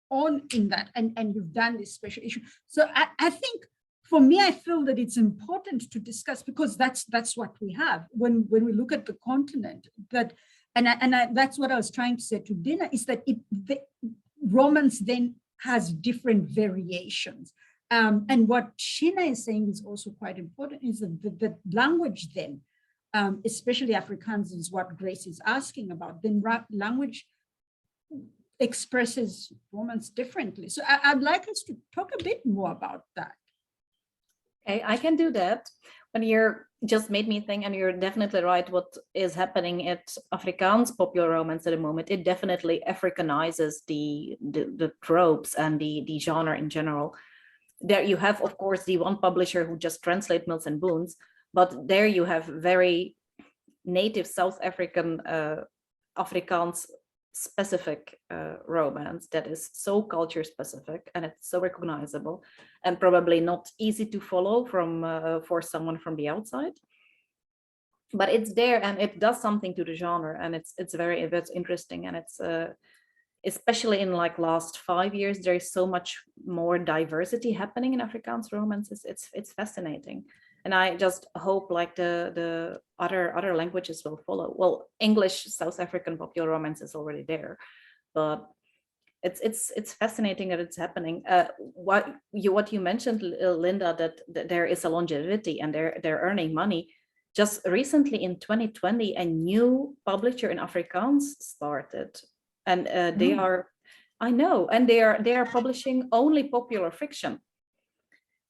on in that, and you've done this special issue. So I think, for me, I feel that it's important to discuss, because that's what we have when we look at the continent. That's what I was trying to say to Dina, is that the romance then has different variations. And what Sheena is saying is also quite important, is that the language then, especially Afrikaans, is what Grace is asking about. Then language expresses romance differently. So I'd like us to talk a bit more about that. Okay, I can do that. When you just made me think, and you're definitely right, what is happening at Afrikaans popular romance at the moment, it definitely Africanizes the tropes and the genre in general. There you have, of course, the one publisher who just translates Mills and Boons, but there you have very native South African Afrikaans specific romance that is so culture specific, and it's so recognizable and probably not easy to follow for someone from the outside, but it's there, and it does something to the genre, and it's interesting, and it's especially in like last 5 years, there is so much more diversity happening in Afrikaans romance. It's fascinating. And I just hope like the other languages will follow. Well, English South African popular romance is already there, but it's fascinating that it's happening. What you mentioned, Lynda, that there is a longevity and they're earning money. Just recently in 2020, a new publisher in Afrikaans started, and they are, I know, and they are publishing only popular fiction.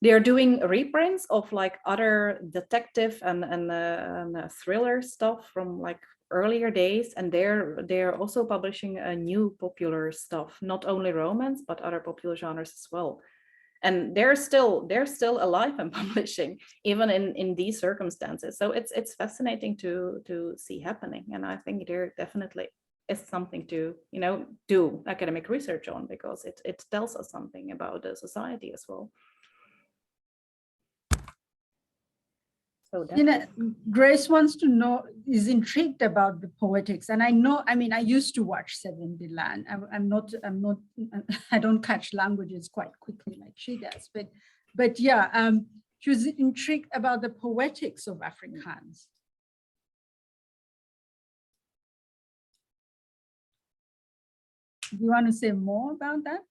They are doing reprints of like other detective and thriller stuff from like earlier days, and they're also publishing a new popular stuff, not only romance but other popular genres as well. And they're still alive and publishing even in these circumstances. So it's fascinating to see happening, and I think there definitely is something to do academic research on, because it tells us something about the society as well. So Grace wants to know, is intrigued about the poetics, and I know. I mean, I used to watch Seven Dilan. I'm not. I don't catch languages quite quickly like she does. But yeah, she was intrigued about the poetics of Afrikaans. Do you want to say more about that?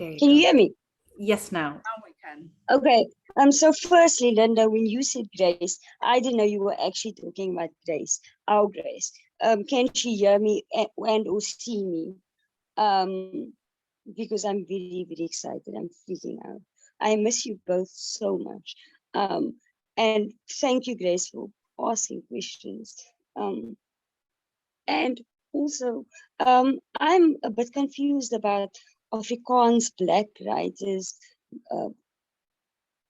Can you hear me? Yes, now. Now we can. Okay. So firstly, Lynda, when you said Grace, I didn't know you were actually talking about Grace, our Grace. Can she hear me and or see me? Because I'm very, very excited. I'm freaking out. I miss you both so much. And thank you, Grace, for asking questions. And also, I'm a bit confused about Afrikaans Black writers.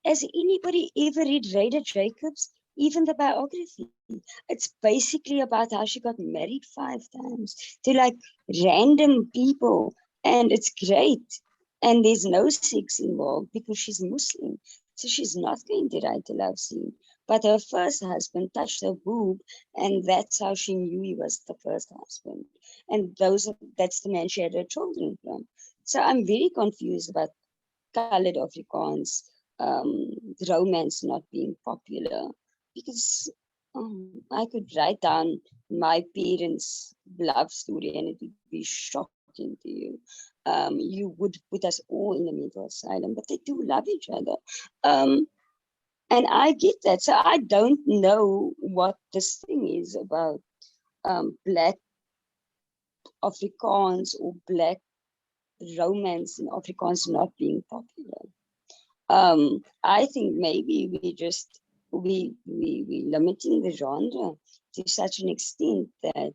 Has anybody ever read Rada Jacobs? Even the biography? It's basically about how she got married 5 times to like random people, and it's great. And there's no sex involved because she's Muslim, so she's not going to write a love scene. But her first husband touched her boob, and that's how she knew he was the first husband. And that's the man she had her children from. So I'm very confused about colored Afrikaans romance not being popular, because I could write down my parents' love story and it would be shocking to you. You would put us all in a mental asylum, but they do love each other. And I get that. So I don't know what this thing is about Black Afrikaans or Black romance in Afrikaans not being popular. I think maybe we limiting the genre to such an extent that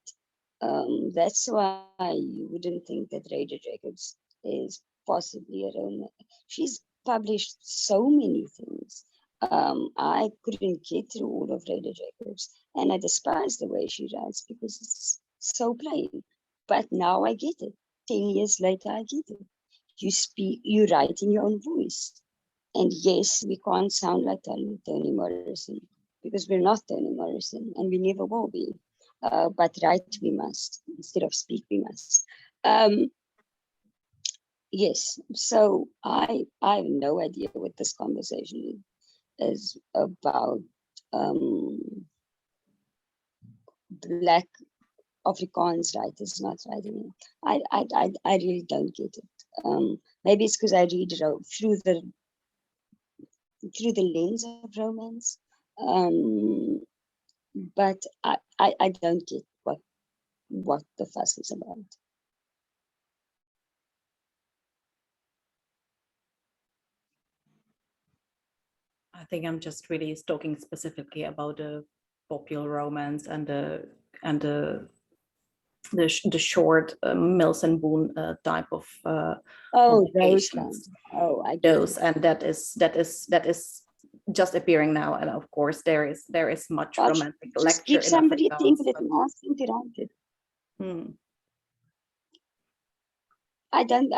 that's why you wouldn't think that Rada Jacobs is possibly a romance. She's published so many things. I couldn't get through all of Rada Jacobs, and I despise the way she writes because it's so plain. But now I get it. 10 years later, I get it. You write in your own voice. And yes, we can't sound like Toni Morrison because we're not Toni Morrison and we never will be. But write we must, instead of speak we must. Yes, so I have no idea what this conversation is about. Black Afrikaans writers not writing it. I really don't get it. Maybe it's because I read through the lens of romance, but I don't get what the fuss is about. I think I'm just really talking specifically about the popular romance and the short Mills and Boon type of those ones. I those, and that is just appearing now. And of course, there is much romantic lecture. Just give somebody a template and ask them to write it. I don't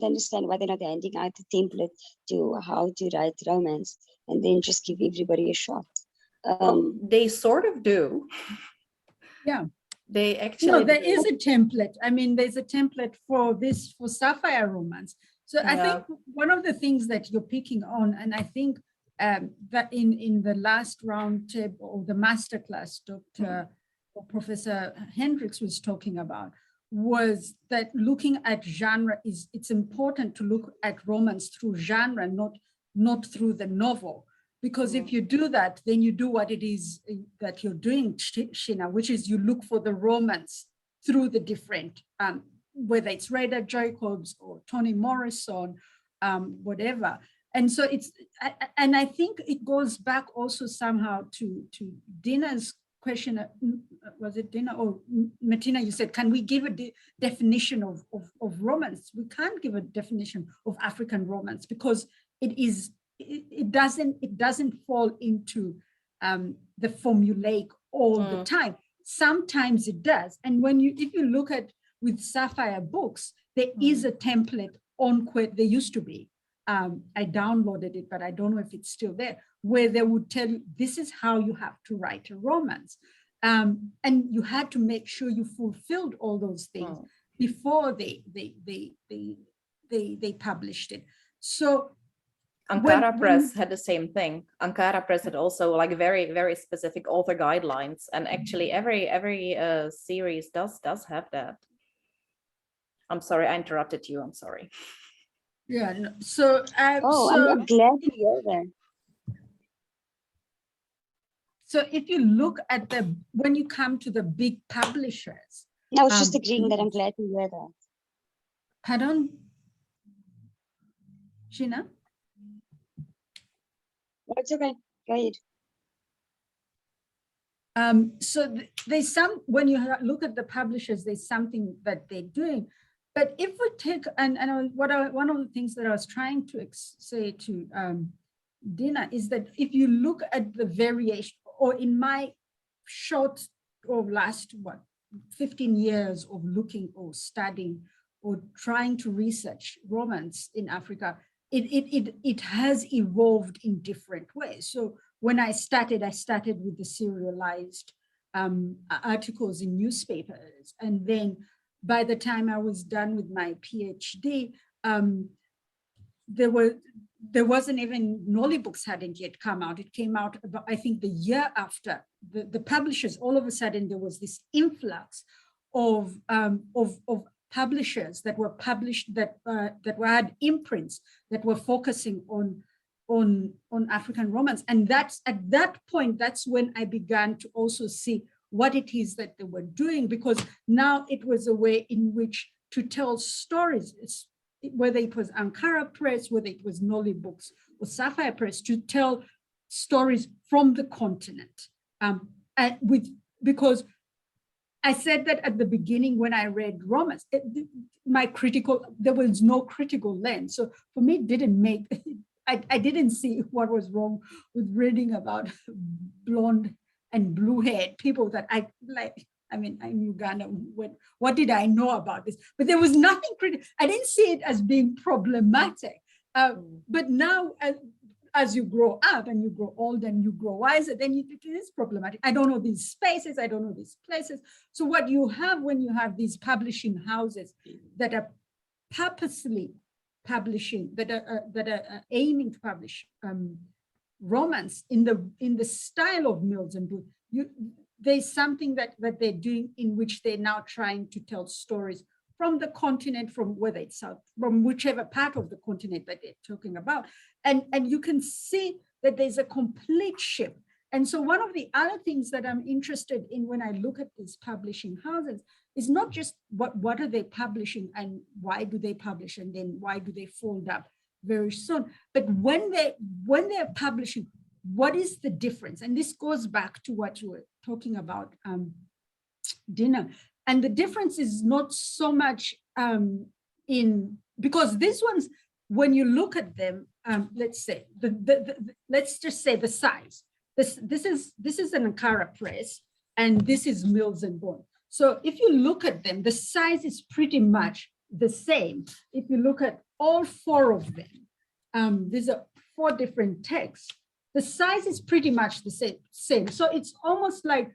understand why they're not handing out a template to how to write romance and then just give everybody a shot. Well, they sort of do. Yeah. They actually there is a template. I mean, there's a template for Sapphire romance. So I think one of the things that you're picking on, and I think that in the last roundtable or the masterclass, or Professor Hendricks was talking about, was that looking at genre it's important to look at romance through genre, not through the novel. Because if you do that, then you do what it is that you're doing, Sheena, which is you look for the romance through the different, whether it's Rada Jacobs or Toni Morrison, whatever. And so and I think it goes back also somehow to Dina's question. Was it Dina or Martina? You said, can we give a definition of romance? We can't give a definition of African romance because it doesn't fall into the formulaic all the time. Sometimes it does. And if you look at with Sapphire Books, there is a template on there used to be. I downloaded it, but I don't know if it's still there, where they would tell you, this is how you have to write a romance. And you had to make sure you fulfilled all those things before they published it. So Ankara Press had the same thing. Ankara Press had also like very, very specific author guidelines. And actually every series does have that. I'm sorry, I interrupted you. I'm sorry. Yeah, no, so I'm glad to hear that. So if you look at when you come to the big publishers. I was just agreeing that I'm glad to hear that. Pardon? Sheena? It's okay, go ahead. So there's when you look at the publishers, there's something that they're doing. But if we take, and one of the things that I was trying to say to Dina is that if you look at the variation, or in my short or last, 15 years of looking or studying or trying to research romance in Africa, it has evolved in different ways. So when I started with the serialized articles in newspapers. And then by the time I was done with my PhD, there wasn't even Nolly books hadn't yet come out. It came out about, I think, the year after. The publishers, all of a sudden, there was this influx of publishers that were published that had imprints that were focusing on African romance. And that's at that point, that's when I began to also see what it is that they were doing, because now it was a way in which to tell stories, whether it was Ankara Press, whether it was Nolly Books or Sapphire Press, to tell stories from the continent. Because I said that at the beginning when I read romance, there was no critical lens. So for me, it didn't make, I didn't see what was wrong with reading about blonde and blue-haired people that I like. I mean, I'm Uganda. What did I know about this? But there was nothing critical. I didn't see it as being problematic. But now, as you grow up and you grow old and you grow wiser, then it is problematic. I don't know these spaces. I don't know these places. So what you have when you have these publishing houses that are purposely publishing, that are aiming to publish romance in the style of Mills and Booth, there's something that they're doing in which they're now trying to tell stories from the continent, from whether it's south, from whichever part of the continent that they're talking about. And you can see that there's a complete shift. And so one of the other things that I'm interested in when I look at these publishing houses is not just what are they publishing and why do they publish and then why do they fold up very soon, but when they're publishing, what is the difference? And this goes back to what you were talking about, Dina. And the difference is not so much because these ones, when you look at them, let's say, let's just say the size. This is an Ankara Press, and this is Mills and Bourne. So if you look at them, the size is pretty much the same. If you look at all four of them, these are 4 different texts. The size is pretty much the same. So it's almost like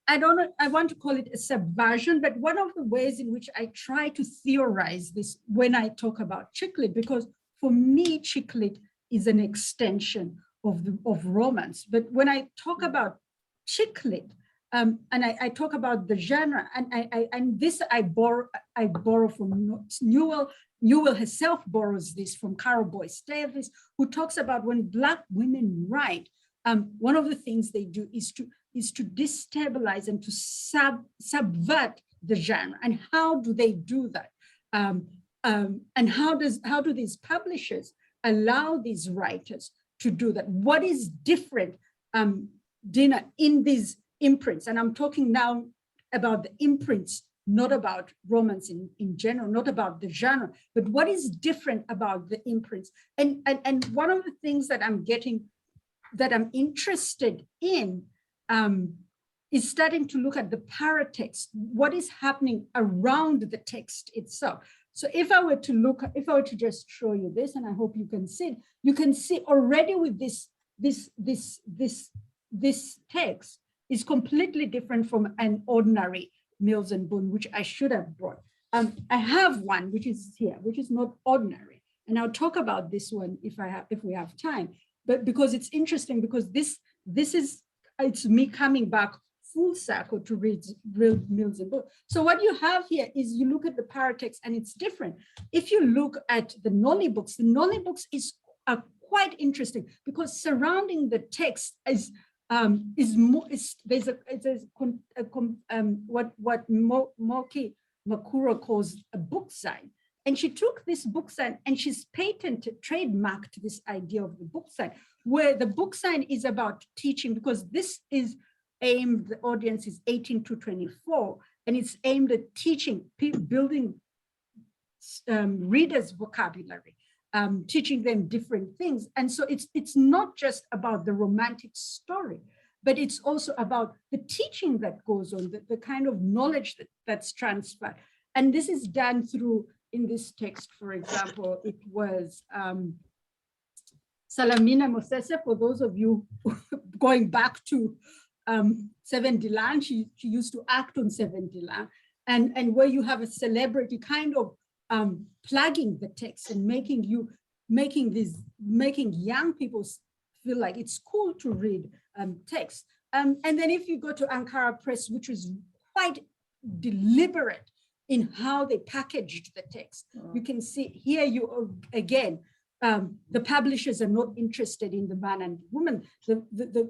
I don't know, I want to call it a subversion, but one of the ways in which I try to theorize this when I talk about chick lit, because for me, chick lit is an extension of romance. But when I talk about chick lit, and I talk about the genre, and this I borrow from Newell. Newell herself borrows this from Carol Boyce Davis, who talks about when Black women write, one of the things they do is to destabilize and to subvert the genre. And how do they do that? And how do these publishers allow these writers to do that? What is different, Dina, in these imprints? And I'm talking now about the imprints, not about romance in general, not about the genre, but what is different about the imprints? And one of the things that I'm interested in is starting to look at the paratext, what is happening around the text itself. So if I were to just show you this, and I hope you can see it, you can see already with this text is completely different from an ordinary Mills and Boon, which I should have brought. I have one which is here, which is not ordinary, and I'll talk about this one if we have time. But because it's interesting, because it's me coming back full circle to read Mills and Boon. So what you have here is you look at the paratext and it's different. If you look at the Nolly books are quite interesting, because surrounding the text is what Moki Makura calls a book sign. And she took this book sign and she's trademarked this idea of the book sign, where the book sign is about teaching, because this is aimed, the audience is 18 to 24, and it's aimed at teaching, building readers' vocabulary, teaching them different things. And so it's not just about the romantic story, but it's also about the teaching that goes on, the kind of knowledge that's transferred. And this is done through, in this text, for example, it was Salamina Mosese, for those of you going back to Seven Dilan, she used to act on Seven Dilan, and where you have a celebrity kind of plugging the text and making young people feel like it's cool to read text. And then if you go to Ankara Press, which was quite deliberate in how they packaged the text, you can see here again, the publishers are not interested in the man and woman. The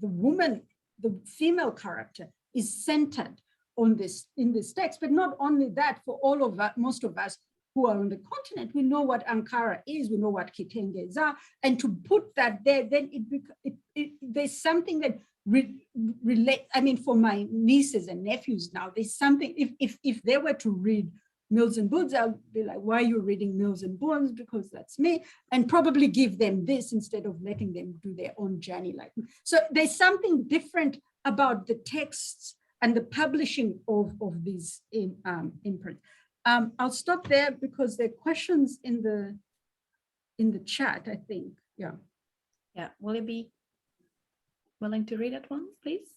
woman, the female character is centered on this in this text. But not only that, for all of us, most of us who are on the continent, we know what Ankara is, we know what Kitenges are, and to put that there, then there's something that relate. I mean, for my nieces and nephews now, there's something. If they were to read Mills and Boons, I'll be like, why are you reading Mills and Boons? Because that's me, and probably give them this instead of letting them do their own journey like me. So there's something different about the texts and the publishing of these imprints. I'll stop there because there are questions in the chat, I think. Yeah. Yeah. Will you be willing to read that one, please?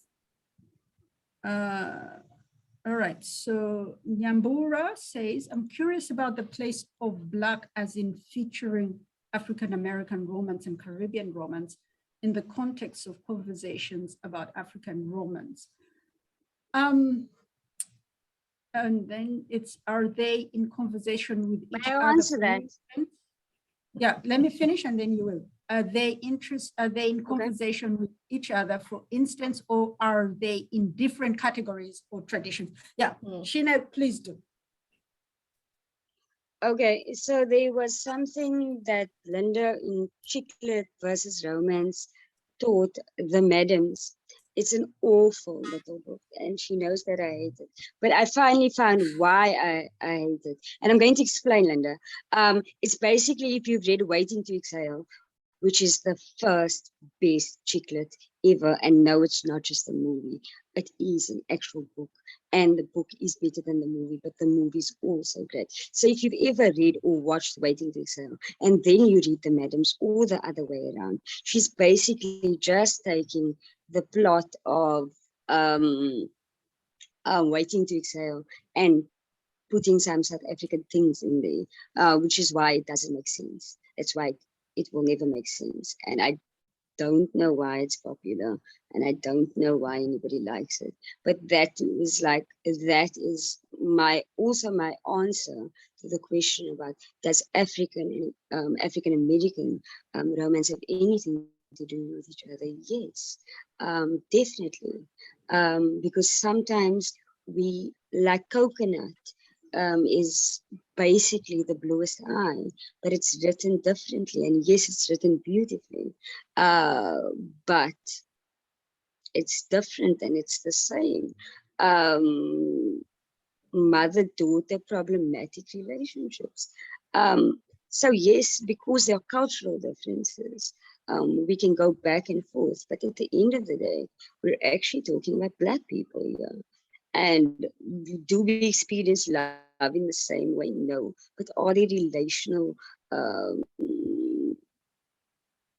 All right, so Nyambura says, I'm curious about the place of Black as in featuring African-American romance and Caribbean romance in the context of conversations about African romance. And then it's, are they in conversation with each other? May I answer that? Yeah, let me finish and then you will. Are they in conversation with each other, for instance, or are they in different categories or traditions? Yeah, Sheena, please do. Okay, so there was something that Lynda in Chick lit versus Romance taught the madams. It's an awful little book, and she knows that I hate it. But I finally found why I hate it. And I'm going to explain, Lynda. It's basically, if you've read Waiting to Exhale, which is the first best chick lit ever, and no, it's not just a movie. It is an actual book, and the book is better than the movie, but the movie is also great. So if you've ever read or watched Waiting to Exhale, and then you read The Madams, or the other way around, she's basically just taking the plot of Waiting to Exhale, and putting some South African things in there, which is why it doesn't make sense. That's why it will never make sense. And I don't know why it's popular, and I don't know why anybody likes it. But that is my answer to the question about, does African American romance have anything to do with each other? Yes, definitely, because sometimes we, like coconut, is basically the bluest eye, but it's written differently, and yes, it's written beautifully, but it's different and it's the same. Mother-daughter problematic relationships. So yes, because there are cultural differences, we can go back and forth, but at the end of the day, we're actually talking about Black people here. And do we experience love in the same way? No. But are there relational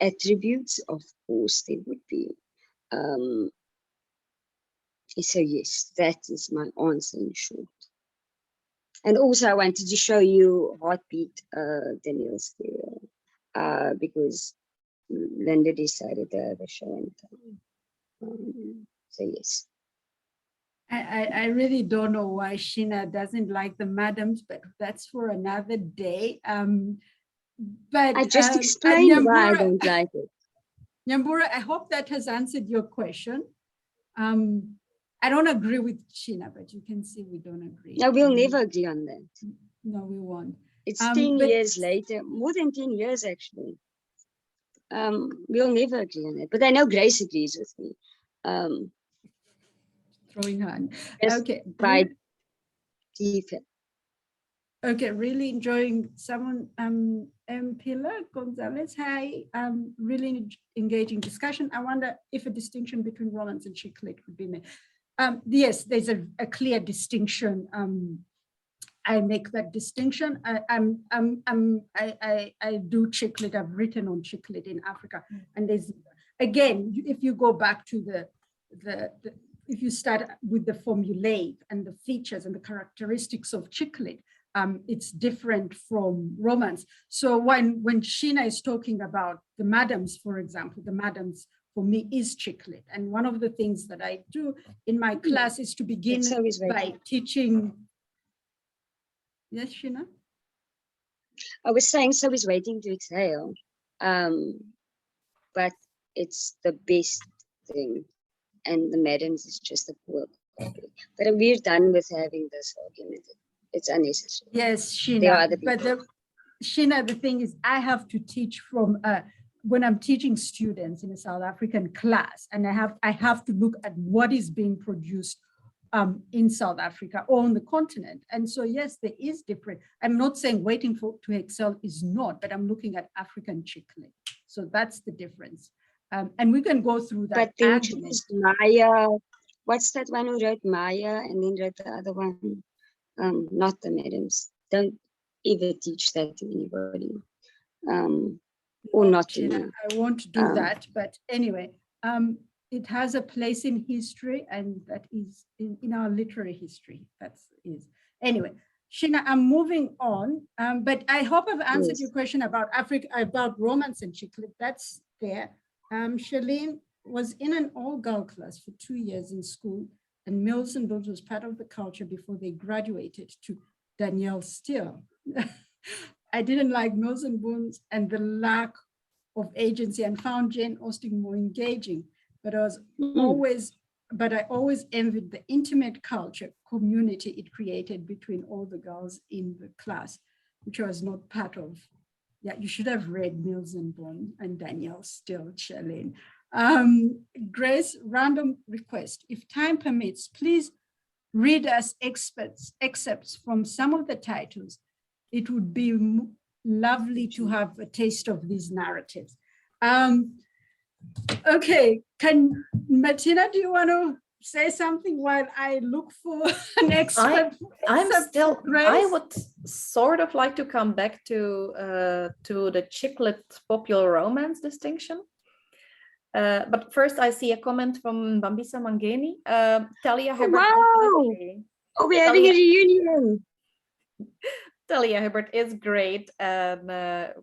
attributes? Of course there would be. So yes, that is my answer in short. And also I wanted to show you Heartbeat, Daniel's there, because Lynda decided to have a show and tell. So yes. I really don't know why Sheena doesn't like the madams, but that's for another day. But I just explained why I don't like it. Nyambura, I hope that has answered your question. I don't agree with Sheena, but you can see we don't agree. No, we'll never agree on that. No, we won't. It's 10 years later, more than 10 years actually. We'll never agree on it, but I know Grace agrees with me. Throwing hand. Okay. By default. Okay, really enjoying someone, Pilar Gonzalez. Hi, really engaging discussion. I wonder if a distinction between romance and chick lit would be made. Yes, there's a clear distinction. I make that distinction. I do chick lit. I've written on chick lit in Africa, and there's, again, if you go back to if you start with the formulaic and the features and the characteristics of chick lit, it's different from romance. So when Sheena is talking about the madams, for example, the madams for me is chick lit. And one of the things that I do in my class is to begin by teaching. Yes, Sheena? I was saying So Is Waiting to Exhale, but it's the best thing. And the madams is just a poor copy. But we're done with having this argument. It's unnecessary. Yes, Sheena. But Sheena, the thing is, I have to teach from when I'm teaching students in a South African class, and I have to look at what is being produced in South Africa or on the continent. And so, yes, there is different. I'm not saying Waiting to Excel is not, but I'm looking at African chick lit. So that's the difference. And we can go through that. But then Maya, what's that one who wrote Maya and then wrote the other one? Not the madams. Don't ever teach that to anybody. Or not to me. I won't do that. But anyway, it has a place in history, and that is in our literary history. Anyway. Sheena, I'm moving on, but I hope I've answered your question about Africa, about romance and chick lit. That's there. Charlene was in an all-girl class for 2 years in school, and Mills and Bones was part of the culture before they graduated to Danielle Steele. I didn't like Mills and Bones and the lack of agency, and found Jane Austen more engaging, but I always envied the intimate culture community it created between all the girls in the class, which I was not part of. Yeah, you should have read Mills and Bourne and Danielle Steele, Charlene. Grace, random request. If time permits, please read us excerpts from some of the titles. It would be lovely to have a taste of these narratives. Okay, Martina, do you want to say something while I look for an expert? I would sort of like to come back to the chick lit popular romance distinction. But first, I see a comment from Bambisa Mangeni. Talia Oh, Hibbert. wow. Oh, we're having a reunion. Talia Hibbert is great, and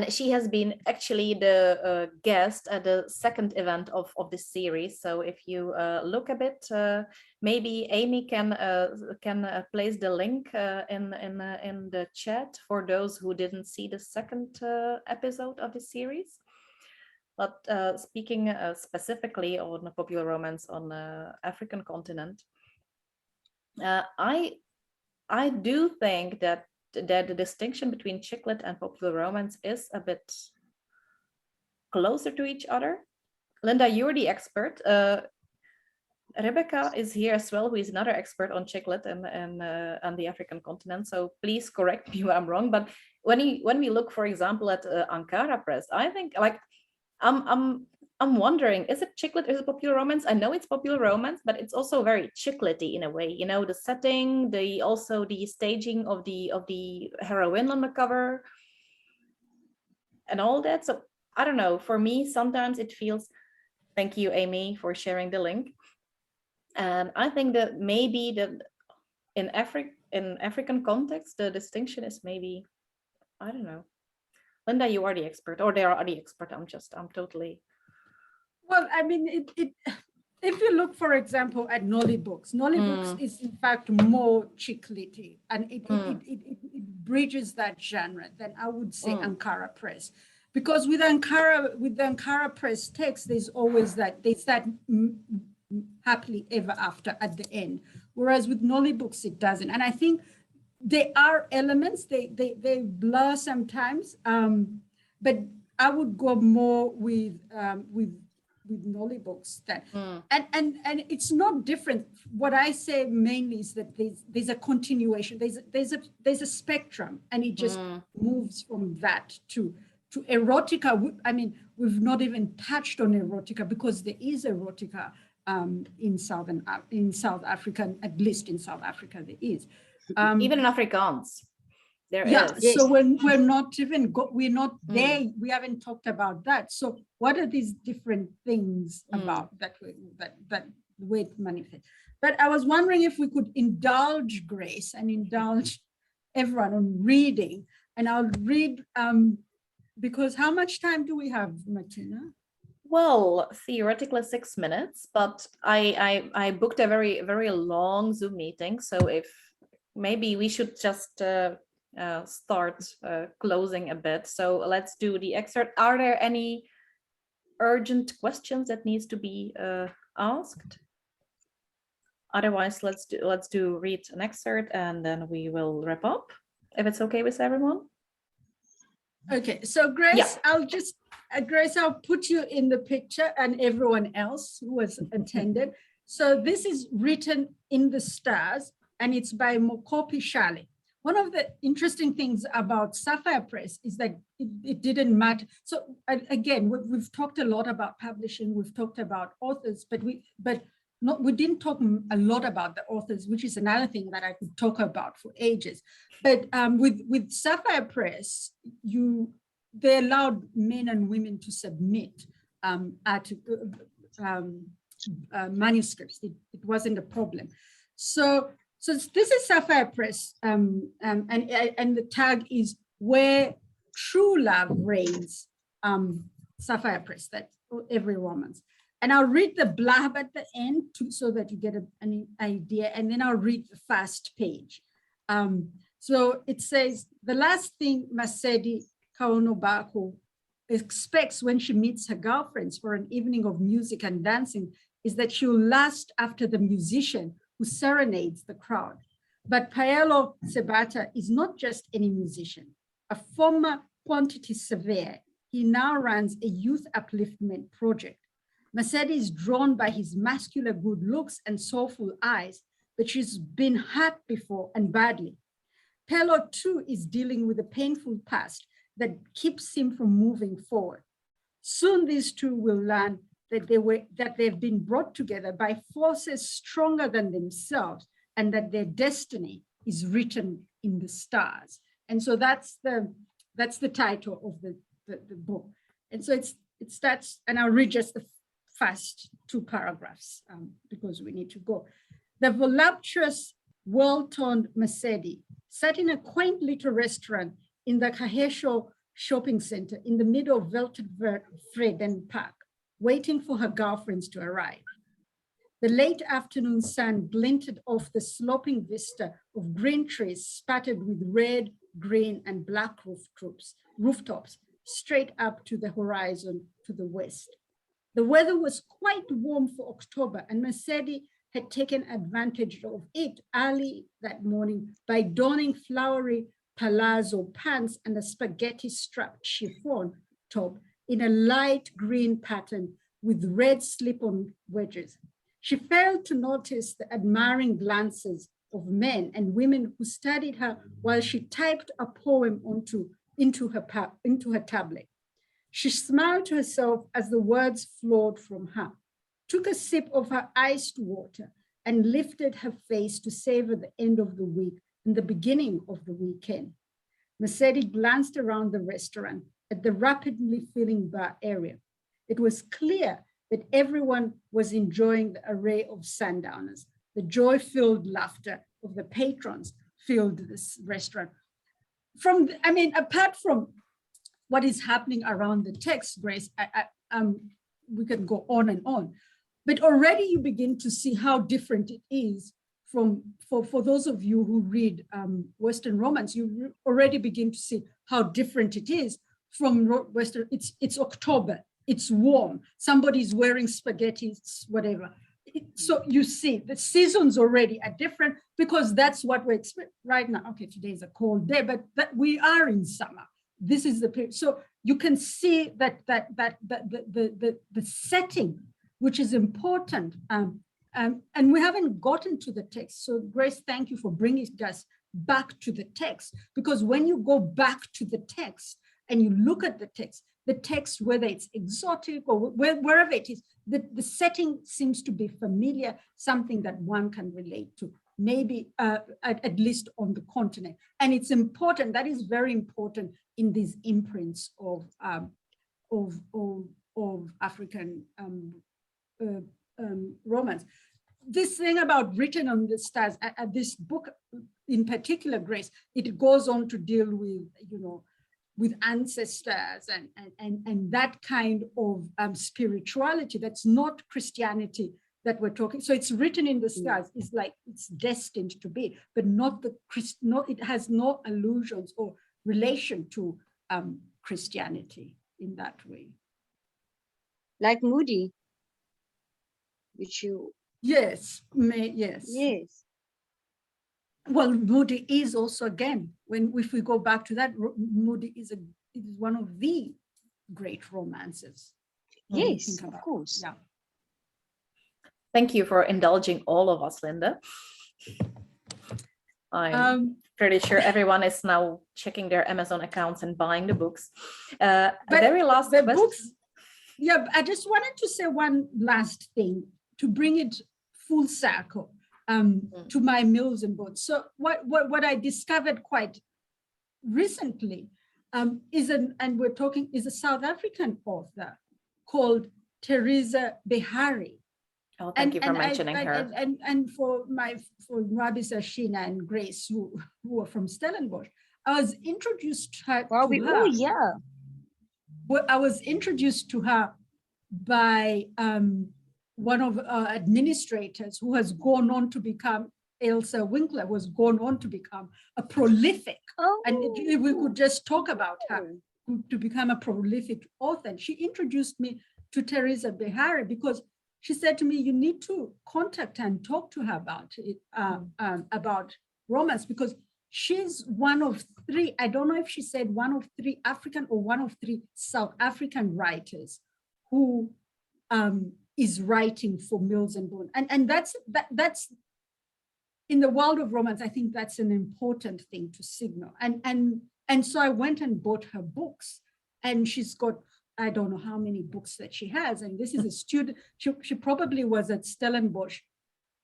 she has been actually the guest at the second event of this series. So if you look a bit, maybe Amy can place the link in the chat for those who didn't see the second episode of the series. But speaking specifically on popular romance on the African continent, I do think that the distinction between chick lit and popular romance is a bit closer to each other. Lynda, you're the expert. Rebecca is here as well, who is another expert on chick lit and on the African continent. So please correct me if I'm wrong. But when we look, for example, at Ankara Press, I think like I'm wondering, is it chick lit, is it popular romance? I know it's popular romance, but it's also very chick lit-y in a way. You know, the setting, also the staging of the heroine on the cover, and all that. So I don't know. For me, sometimes it feels. Thank you, Amy, for sharing the link. And I think that maybe in African context, the distinction is maybe, I don't know. Lynda, you are the expert, or they are the expert. I'm totally. Well, I mean, if you look, for example, at Nolly Books is in fact more chick lit-y, and it bridges that genre. Then I would say Ankara Press, because with Ankara Press text, there's that happily ever after at the end, whereas with Nolly Books it doesn't. And I think there are elements they blur sometimes, but I would go more with Nolly Books and it's not different. What I say mainly is that there's a continuation, there's a spectrum, and it just moves from that to erotica. I mean, we've not even touched on erotica, because there is erotica in South Africa, at least in South Africa there is. Even in Afrikaans. There is. Yes. So we're not even we're not there. We haven't talked about that. So what are these different things about that way it manifests? But I was wondering if we could indulge Grace and indulge everyone on reading. And I'll read because how much time do we have, Martina? Well, theoretically 6 minutes, but I booked a very, very long Zoom meeting. So if maybe we should just start closing a bit. So let's do the excerpt. Are there any urgent questions that needs to be asked? Otherwise, let's read an excerpt and then we will wrap up, if it's okay with everyone. Okay, so Grace, yeah. Grace, I'll put you in the picture and everyone else who has attended. So this is Written in the Stars, and it's by Mokopi Shale. One of the interesting things about Sapphire Press is that it didn't matter. So again, we've talked a lot about publishing, we've talked about authors, but we didn't talk a lot about the authors, which is another thing that I could talk about for ages. But with Sapphire Press, they allowed men and women to submit manuscripts. It wasn't a problem. So this is Sapphire Press, and the tag is Where True Love Reigns. Sapphire Press, that's every romance. And I'll read the blurb at the end so that you get an idea, and then I'll read the first page. So it says, the last thing Masedi Kaonobako expects when she meets her girlfriends for an evening of music and dancing is that she'll lust after the musician who serenades the crowd. But Paolo Sebata is not just any musician. A former quantity surveyor, he now runs a youth upliftment project. Masedi is drawn by his muscular good looks and soulful eyes, but she's been hurt before and badly. Paolo too is dealing with a painful past that keeps him from moving forward. Soon these two will learn that they've been brought together by forces stronger than themselves, and that their destiny is written in the stars. And so that's the title of the book. And so It starts, and I'll read just the first 2 paragraphs because we need to go. The voluptuous, well-toned Mercedes sat in a quaint little restaurant in the Kahesho shopping center in the middle of Freden Park, waiting for her girlfriends to arrive. The late afternoon sun glinted off the sloping vista of green trees spattered with red, green, and black rooftops straight up to the horizon to the west. The weather was quite warm for October, and Mercedes had taken advantage of it early that morning by donning flowery palazzo pants and a spaghetti-strapped chiffon top in a light green pattern with red slip-on wedges. She failed to notice the admiring glances of men and women who studied her while she typed a poem into her tablet. She smiled to herself as the words flowed from her, took a sip of her iced water, and lifted her face to savor the end of the week and the beginning of the weekend. Mercedes glanced around the restaurant at the rapidly filling bar area. It was clear that everyone was enjoying the array of sundowners. The joy-filled laughter of the patrons filled this restaurant. Apart from what is happening around the text, Grace, we can go on and on, but already you begin to see how different it is from, for those of you who read Western romance, you already begin to see how different it is from Western. It's October, it's warm, somebody's wearing spaghetti, whatever. So you see the seasons already are different because that's what we're experiencing right now. Okay, today is a cold day, but we are in summer. This is the period. So you can see that the setting, which is important, and we haven't gotten to the text. So Grace, thank you for bringing us back to the text, because when you go back to the text and you look at the text, whether it's exotic or wherever it is, the setting seems to be familiar, something that one can relate to, maybe at least on the continent. And it's important, that is very important in these imprints of African romance. This thing about written on the stars, this book in particular, Grace, it goes on to deal with, with ancestors and that kind of spirituality that's not Christianity that we're talking. So it's written in the stars. It's like it's destined to be, but not it has no allusions or relation to Christianity in that way. Like Moody, which you... Yes, yes. Yes. Well, Moody is also, again, if we go back to that, Moody is one of the great romances. Yes, of course. Yeah. Thank you for indulging all of us, Lynda. I'm pretty sure everyone is now checking their Amazon accounts and buying the books. Very last the question. Books, yeah, I just wanted to say one last thing to bring it full circle to my Mills and Bones. So what I discovered quite recently is a South African author called Teresa Behari. Oh, thank you for mentioning her. And for Rabisa, Sheena, and Grace, who are from Stellenbosch, I was introduced to her. Oh, yeah. Well, I was introduced to her by one of our administrators who has gone on to become, Elsa Winkler, was gone on to become a prolific, and we could just talk about her, to become a prolific author. And she introduced me to Teresa Behari because she said to me, you need to contact her and talk to her about it, about romance, because she's one of 3, I don't know if she said one of 3 African or one of 3 South African writers who is writing for Mills and Boon. And that's in the world of romance, I think that's an important thing to signal. And so I went and bought her books, and she's got, I don't know how many books that she has. And this is a student, she probably was at Stellenbosch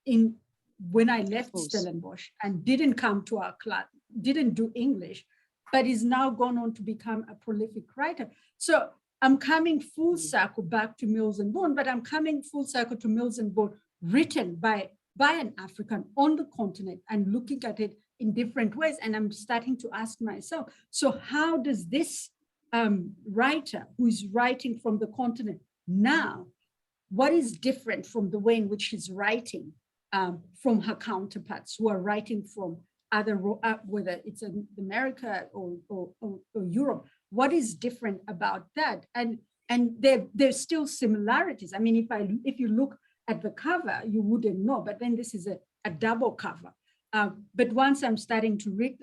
when I left Stellenbosch and didn't come to our class, didn't do English, but is now gone on to become a prolific writer. So I'm coming full circle back to Mills and Bourne, but I'm coming full circle to Mills and Bourne, written by an African on the continent and looking at it in different ways. And I'm starting to ask myself, so how does this writer who is writing from the continent now, what is different from the way in which she's writing from her counterparts who are writing from other, whether it's in America or Europe? What is different about that? And there's still similarities. I mean, if you look at the cover, you wouldn't know, but then this is a double cover. But once I'm starting to read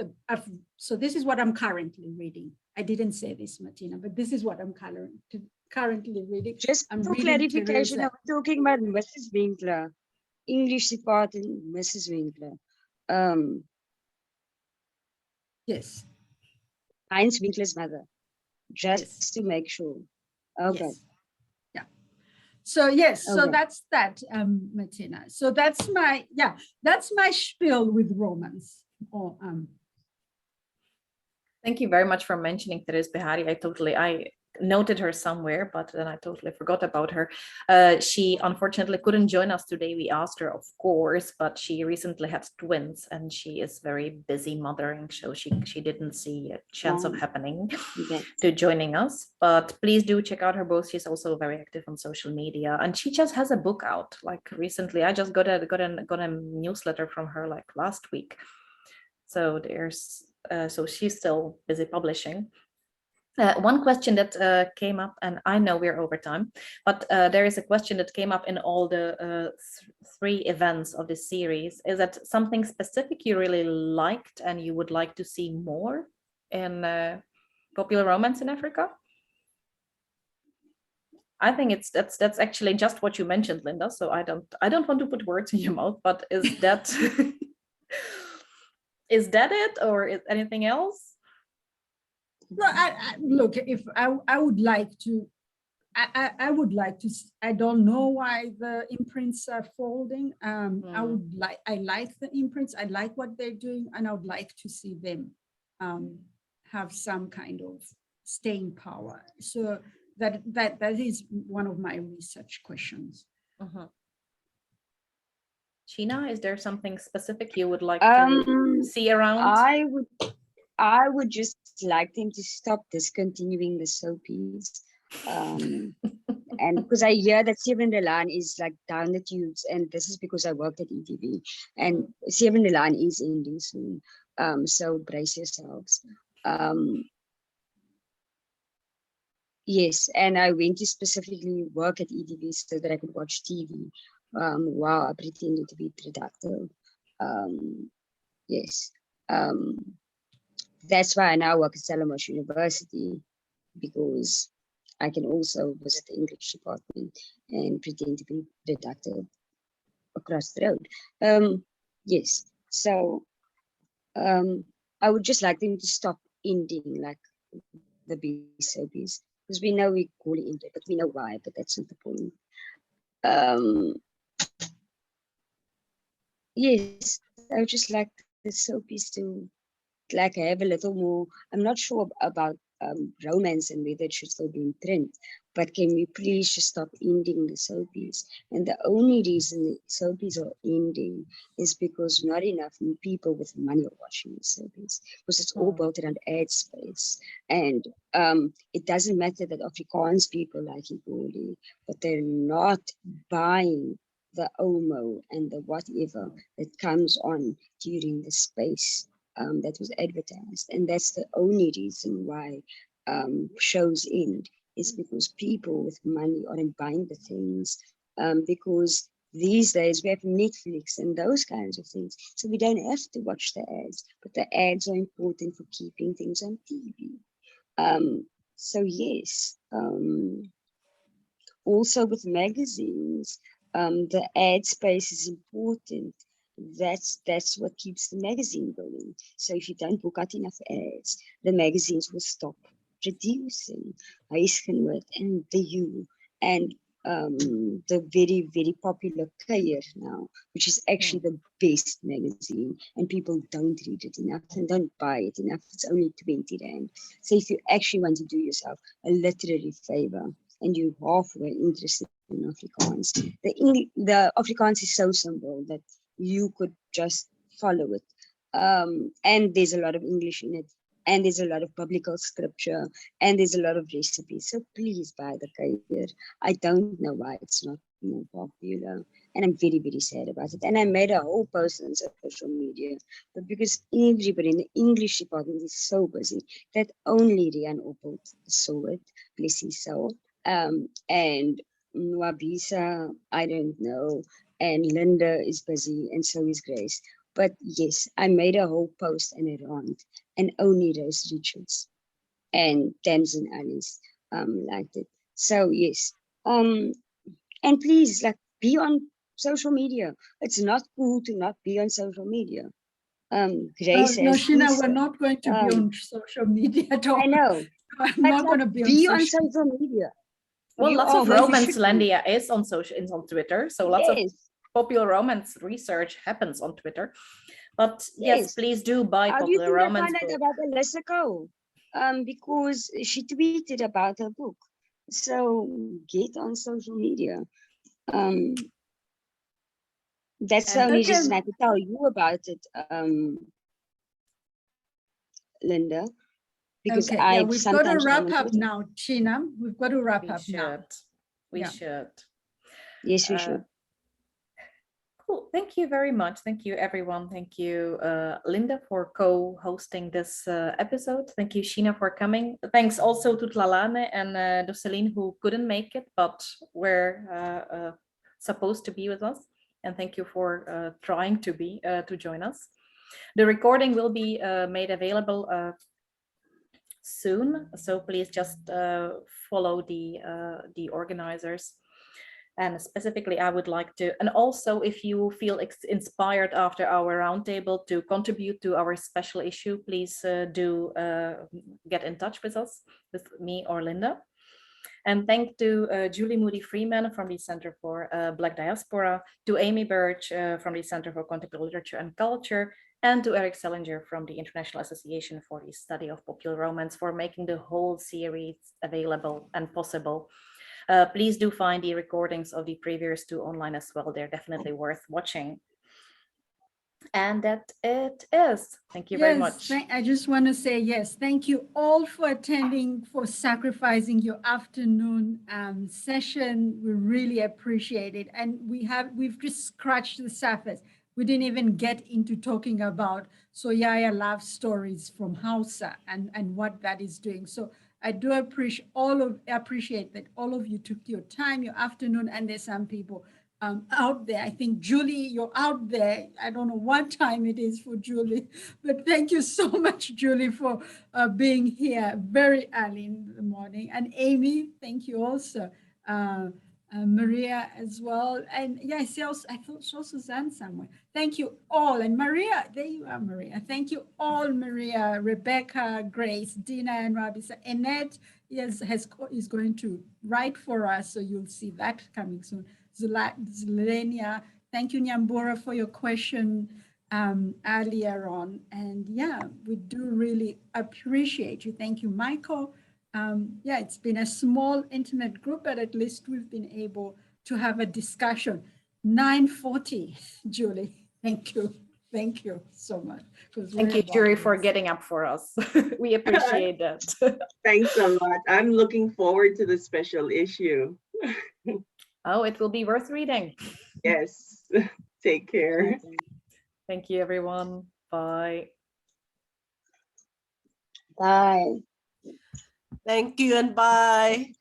so this is what I'm currently reading. I didn't say this, Martina, but this is what I'm currently reading. Just for clarification, I'm talking about Mrs. Winkler, English department, Mrs. Winkler. Yes. Heinz Winkler's mother, just to make sure. Okay. Yes. Yeah. So yes, Okay. so that's that, Martina. So that's my spiel with romance. Or Thank you very much for mentioning Therese Behari. I noted her somewhere, but then I totally forgot about her. She unfortunately couldn't join us today. We asked her, of course, but she recently had twins and she is very busy mothering, so she didn't see a chance of happening to joining us. But please do check out her books. She's also very active on social media, and she just has a book out. Like recently, I just got a newsletter from her like last week. So so she's still busy publishing. One question that came up, and I know we're over time, but there is a question that came up in all the 3 events of this series. Is that something specific you really liked and you would like to see more in popular romance in Africa? I think that's actually just what you mentioned, Lynda. So I don't want to put words in your mouth, but is that is that it, or is anything else? well, look, if I would like to, I would like to. I don't know why the imprints are folding. I like the imprints. I like what they're doing, and I would like to see them have some kind of staying power. So that is one of my research questions. Sheena, is there something specific you would like to see around? I would just like them to stop discontinuing the soapies. And because I hear that Seven the Line is like down the tubes, and this is because I worked at ETV, and Seven the Line is ending soon. So brace yourselves. Yes, and I went to specifically work at ETV so that I could watch TV while I pretended to be productive. Yes. That's why I now work at Stellenbosch University, because I can also visit the English department and pretend to be productive across the road. Yes, so I would just like them to stop ending like the big soapies, because we know we call it ended, but we know why, but that's not the point. Yes, I would just like the soapies to like have a little more. I'm not sure about romance and whether it should still be in trend, but can we please just stop ending the soapies? And the only reason the soapies are ending is because not enough people with money are watching the soapies, because it's all built around ad space. And it doesn't matter that Afrikaans people like Igoli, but they're not buying the Omo and the whatever that comes on during the space that was advertised. And that's the only reason why shows end, is because people with money aren't buying the things, because these days we have Netflix and those kinds of things, so we don't have to watch the ads, but the ads are important for keeping things on TV. So yes, also with magazines, the ad space is important. That's what keeps the magazine going. So if you don't book out enough ads, the magazines will stop producing. Huisgenoot and The You, and the very, very popular Kayer now, which is actually the best magazine, and people don't read it enough and don't buy it enough. It's only 20 Rand. So if you actually want to do yourself a literary favor and you're halfway interested in Afrikaans, the Afrikaans is so simple that you could just follow it. And there's a lot of English in it, and there's a lot of biblical scripture, and there's a lot of recipes. So please buy the Kayer. I don't know why it's not more popular, and I'm very, very sad about it. And I made a whole post on social media, but because everybody in the English department is so busy that only Rian Opel saw it, bless his soul. And Nwabisa, I don't know, and Lynda is busy, and so is Grace. But yes, I made a whole post and a rant, and only Rose Richards and Tamsin Alice liked it. So yes, and please, like, be on social media. It's not cool to not be on social media. Grace no, has Sheena, Insta. we're not going to be on social media at all. I know. I'm not going to be on social media. Well, You lots of are, well, you romance should be. Landia is on Twitter, so lots of Yes. popular romance research happens on Twitter. But yes, please do buy How do you popular think romance I found out books. about Alyssa Cole? Because she tweeted about her book. So get on social media. That's the only reason I could tell you about it, Lynda. Because okay, we've got to wrap up now, Sheena. We've got to wrap up now. We should. Yes, we should. Cool. Thank you very much. Thank you, everyone. Thank you, Lynda, for co-hosting this episode. Thank you, Sheena, for coming. Thanks also to Tlalane and Doceline, who couldn't make it, but were supposed to be with us. And thank you for trying to join us. The recording will be made available soon, so please just follow the organizers. And specifically, I would like to, and also if you feel inspired after our roundtable to contribute to our special issue, please do get in touch with us, with me or Lynda. And thank to Julie Moody Freeman from the Center for Black Diaspora, to Amy Birch from the Center for Contemporary Literature and Culture, and to Eric Selinger from the International Association for the Study of Popular Romance for making the whole series available and possible. Please do find the recordings of the previous two online as well. They're definitely worth watching. And that it is. Thank you very much. I just want to say yes. Thank you all for attending, for sacrificing your afternoon session. We really appreciate it. And we've just scratched the surface. We didn't even get into talking about Soyaya love stories from Hausa and what that is doing. So I do appreciate that all of you took your time, your afternoon, and there's some people out there. I think Julie, you're out there. I don't know what time it is for Julie, but thank you so much, Julie, for being here very early in the morning. And Amy, thank you also. Maria as well. And yeah, I saw Suzanne somewhere. Thank you all. And Maria, there you are, Maria. Thank you all, Maria, Rebecca, Grace, Dina, and Rabisa. Annette is going to write for us, so you'll see that coming soon. Zelenia, thank you, Nyambura, for your question earlier on. And yeah, we do really appreciate you. Thank you, Michael. Yeah, it's been a small, intimate group, but at least we've been able to have a discussion. 9:40, Julie. Thank you. Thank you so much. Thank you, Jury, for getting up for us. We appreciate that. Thanks a lot. I'm looking forward to the special issue. Oh, it will be worth reading. Yes. Take care. Thank you, everyone. Bye. Bye. Thank you and bye.